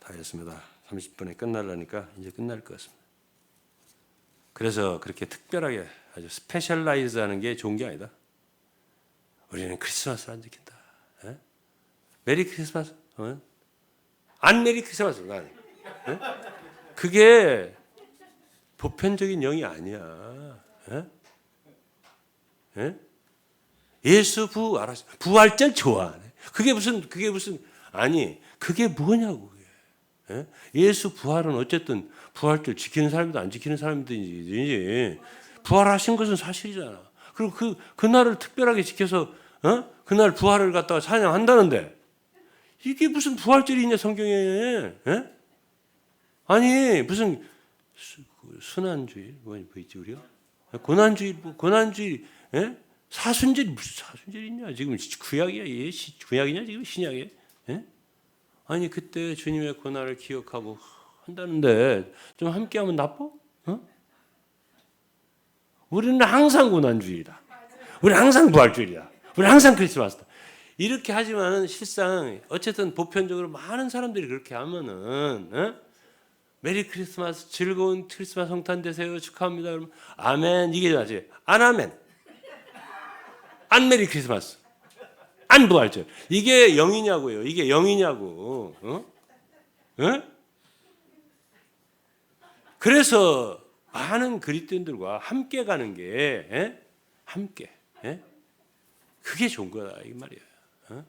다 했습니다. 30분에 끝나려니까 이제 끝날 것 같습니다. 그래서 그렇게 특별하게 아주 스페셜라이즈하는 게 좋은 게 아니다. 우리는 크리스마스를 안 지킨다. 에? 메리 크리스마스? 어? 안 메리 크리스마스가 아니야. 에? 그게 보편적인 영이 아니야. 에? 에? 예수 부활절 좋아하네. 그게 무슨 아니 그게 뭐냐고. 예? 예수 부활은 어쨌든 부활절 지키는 사람도 안 지키는 사람들이지 부활하신 것은 사실이잖아. 그리고 그날을 특별하게 지켜서 그날 부활을 갖다가 찬양한다는데 이게 무슨 부활절이 있냐 성경에. 예? 아니 무슨 순환주일 뭐 있지 우리가 고난주일 예? 사순절 무슨 사순절이 있냐 지금 구약이야 구약이냐 지금 신약이야. 예? 아니 그때 주님의 고난을 기억하고 한다는데 좀 함께하면 나빠? 어? 우리는 항상 고난주일이다. 우리는 항상 부활주일이다. 우리는 항상 크리스마스다. 이렇게 하지만은 실상 어쨌든 보편적으로 많은 사람들이 그렇게 하면은 메리 크리스마스 즐거운 크리스마스 성탄 되세요 축하합니다. 그러면 아멘 이게 맞지? 안 아멘. 안 메리 크리스마스. 안 부활절. 이게 영이냐고요. 이게 영이냐고. 어? 어? 그래서 많은 그리스도인들과 함께 가는 게 함께. 그게 좋은 거다 이 말이에요. 어?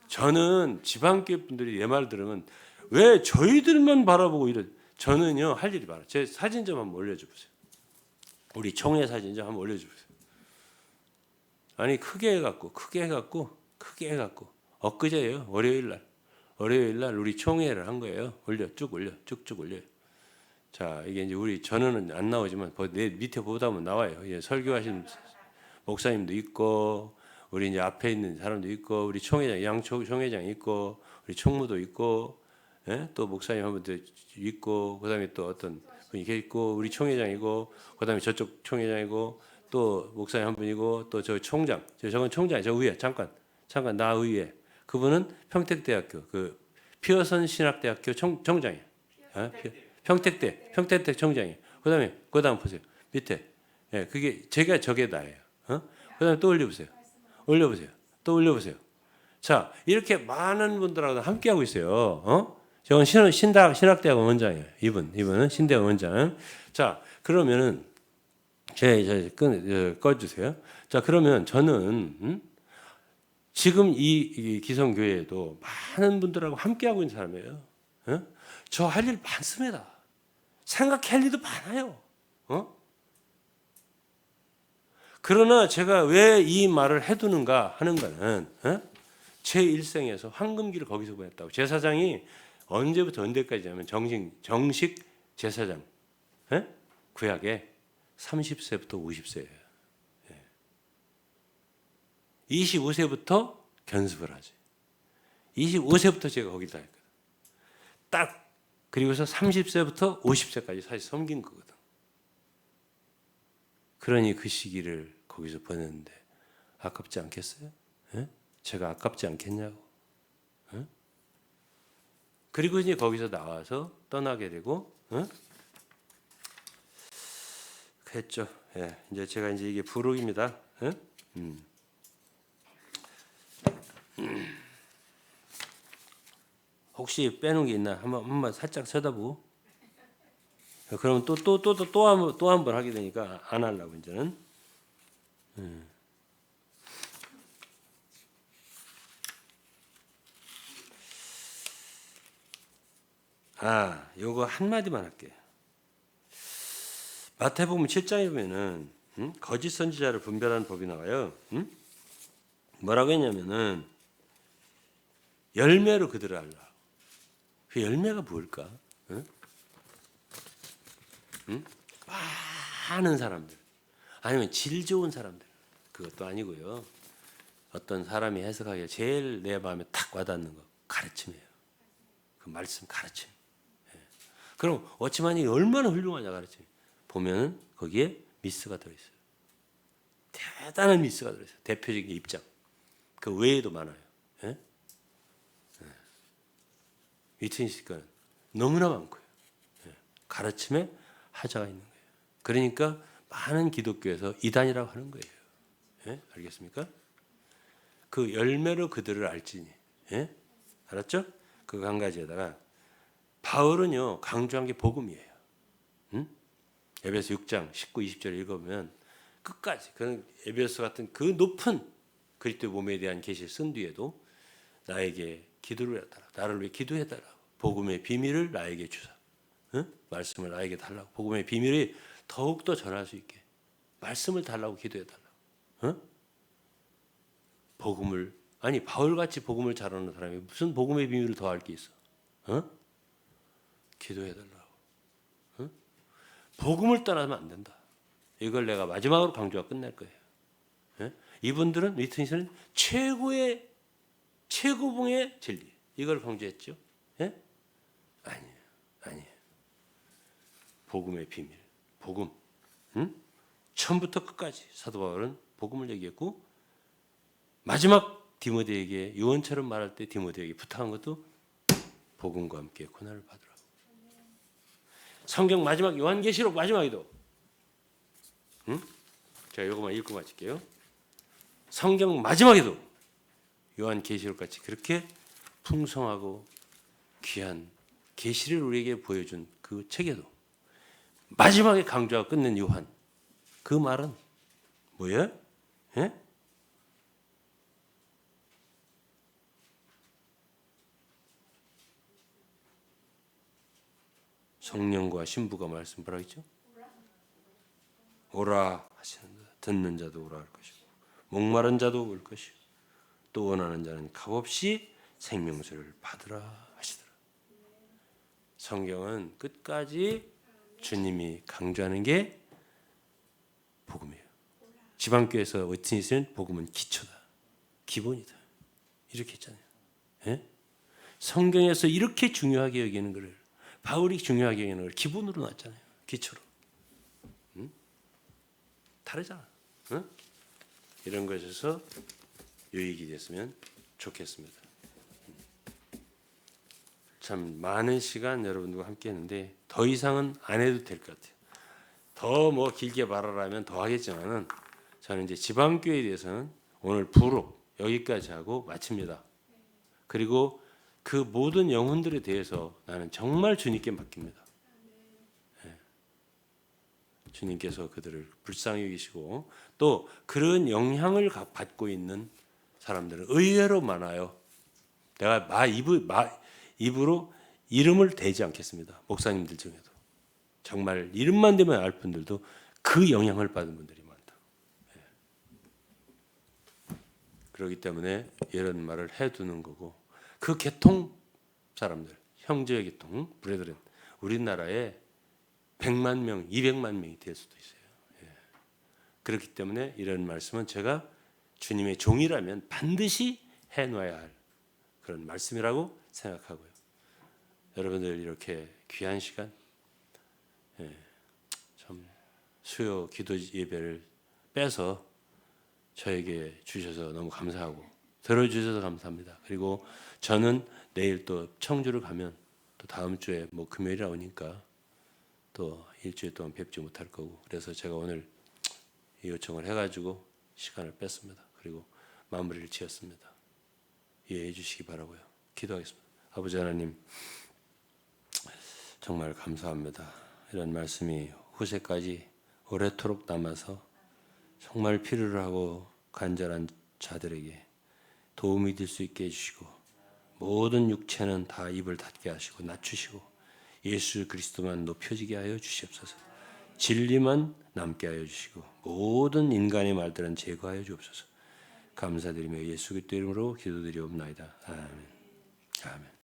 저는 지방교회 분들이 내 말 들으면 왜 저희들만 바라보고 이래? 저는요 할 일이 많아요. 제 사진 좀 한번 올려줘 보세요. 우리 총회 사진 좀 한번 올려줘 보세요. 아니 크게 해갖고 엊그제예요. 월요일 날 우리 총회를 한 거예요. 쭉쭉 올려요. 자 이게 이제 우리 전원은 안 나오지만 내 밑에 보다 보면 나와요. 이제 설교하신 목사님도 있고 우리 이제 앞에 있는 사람도 있고 우리 총회장 총회장 있고 우리 총무도 있고 또 목사님 한 분도 있고 그다음에 또 어떤 분이 있고 우리 총회장이고 그다음에 저쪽 총회장이고 또 목사님 한 분이고 또 저 총장, 저건 총장이 저 위에 잠깐 나 위에 그분은 평택대학교 그 피어선 신학대학교 총장이에요. 평택대 총장이에요. 그다음 보세요 밑에 그게 제가 저게 나예요. 그다음에 또 올려보세요. 또 올려보세요. 자, 이렇게 많은 분들하고 함께 하고 있어요. 저건 신학대학원 원장이에요. 이분은 신대학원 원장. 자, 그러면은 꺼주세요. 자, 그러면 저는 지금 이 기성교회에도 많은 분들하고 함께 하고 있는 사람이에요. 저 할 일 많습니다. 생각할 일도 많아요. 그러나 제가 왜 이 말을 해두는가 하는 거는 제 일생에서 황금기를 거기서 보냈다고. 제사장이 언제부터 언제까지냐면 정식 제사장 구약에 30세부터 50세예요. 25세부터 견습을 하지. 25세부터 제가 거기다 했거든. 딱 그리고서 30세부터 50세까지 사실 섬긴 거거든. 그러니 그 시기를 거기서 보냈는데 아깝지 않겠어요? 제가 아깝지 않겠냐고. 그리고 이제 거기서 나와서 떠나게 되고 했죠. 이제 제가 이제 이게 부록입니다. 혹시 빼놓은 게 있나 한번 살짝 쳐다보고. 그럼 또 한 번 하게 되니까 안 하려고 이제는. 요거 한마디만 할게요. 마태복음 7장에 보면은 거짓 선지자를 분별하는 법이 나와요. 뭐라고 했냐면은 열매로 그들을 알라. 그 열매가 뭘까? 많은 사람들, 아니면 질 좋은 사람들, 그것도 아니고요. 어떤 사람이 해석하기에 제일 내 마음에 탁 와닿는 거 가르침이에요. 그 말씀 가르침. 그럼 어찌만 이 얼마나 훌륭하냐 가르침. 보면은 거기에 미스가 들어있어요. 대단한 미스가 들어있어요. 대표적인 입장. 그 외에도 많아요. 위트니스가 너무나 많고요. 가르침에 하자가 있는 거예요. 그러니까 많은 기독교에서 이단이라고 하는 거예요. 알겠습니까? 그 열매로 그들을 알지니. 알았죠? 그거 한 가지에다가 바울은요 강조한 게 복음이에요. 에베소 6장 19, 20절 읽어보면 끝까지 그 에베소 같은 그 높은 그리스도의 몸에 대한 계시를 쓴 뒤에도 나에게 기도를 해달라. 나를 위해 기도해달라. 복음의 비밀을 나에게 주사. 말씀을 나에게 달라고. 복음의 비밀이 더욱더 전할 수 있게 말씀을 달라고 기도해달라고. 복음을 아니 바울같이 복음을 잘하는 사람이 무슨 복음의 비밀을 더 알 게 있어. 기도해달라고. 복음을 떠나면 안 된다. 이걸 내가 마지막으로 강조하고 끝낼 거예요. 이분들은 위트니스는 최고봉의 진리 이걸 강조했죠. 아니에요. 복음의 비밀, 복음. 처음부터 끝까지 사도 바울은 복음을 얘기했고 마지막 디모데에게 유언처럼 말할 때 디모데에게 부탁한 것도 복음과 함께 고난을 받으라고. 성경 마지막 요한계시록 마지막에도 제가 이거만 읽고 마칠게요. 성경 마지막에도 요한계시록 같이 그렇게 풍성하고 귀한 계시를 우리에게 보여준 그 책에도 마지막에 강조하고 끝낸 요한 그 말은 뭐예요? 성령과 신부가 말씀 뭐라 했죠? 오라 하시는 듣는 자도 오라 할 것이고 목마른 자도 올 것이고 또 원하는 자는 값없이 생명수를 받으라 하시더라. 성경은 끝까지 주님이 강조하는 게 복음이에요. 지방교회에서 위트니스는 복음은 기초다. 기본이다. 이렇게 했잖아요. 성경에서 이렇게 중요하게 여기는 것을 바울이 중요하게 여기는 걸 기본으로 놨잖아요. 기초로. 다르잖아. 이런 것에서 유익이 됐으면 좋겠습니다. 참 많은 시간 여러분들과 함께 했는데 더 이상은 안 해도 될 것 같아요. 더 뭐 길게 말하라면 더 하겠지만은 저는 이제 지방교회에 대해서는 오늘 부록 여기까지 하고 마칩니다. 그리고 그 모든 영혼들에 대해서 나는 정말 주님께 맡깁니다. 주님께서 그들을 불쌍히 여기시고 또 그런 영향을 받고 있는 사람들은 의외로 많아요. 내가 입으로 이름을 대지 않겠습니다. 목사님들 중에도 정말 이름만 대면 알 분들도 그 영향을 받은 분들이 많다. 그렇기 때문에 이런 말을 해두는 거고 그 계통 사람들 형제의 계통 브레드렌 우리나라에 100만 명, 200만 명이 될 수도 있어요. 그렇기 때문에 이런 말씀은 제가 주님의 종이라면 반드시 해놔야 할 그런 말씀이라고 생각하고요. 여러분들 이렇게 귀한 시간, 참 수요 기도 예배를 빼서 저에게 주셔서 너무 감사하고 들어주셔서 감사합니다. 그리고 저는 내일 또 청주를 가면 또 다음 주에 뭐 금요일이라 오니까 또 일주일 동안 뵙지 못할 거고 그래서 제가 오늘 이 요청을 해가지고 시간을 뺐습니다. 그리고 마무리를 지었습니다. 이해해 주시기 바라고요. 기도하겠습니다. 아버지 하나님 정말 감사합니다. 이런 말씀이 후세까지 오래도록 남아서 정말 필요로 하고 간절한 자들에게 도움이 될 수 있게 해주시고 모든 육체는 다 입을 닫게 하시고 낮추시고 예수 그리스도만 높여지게 하여 주시옵소서. 진리만 남게 하여 주시고 모든 인간의 말들은 제거하여 주옵소서. 감사드리며 예수 그리스도 이름으로 기도드리옵나이다. 아멘. 아멘.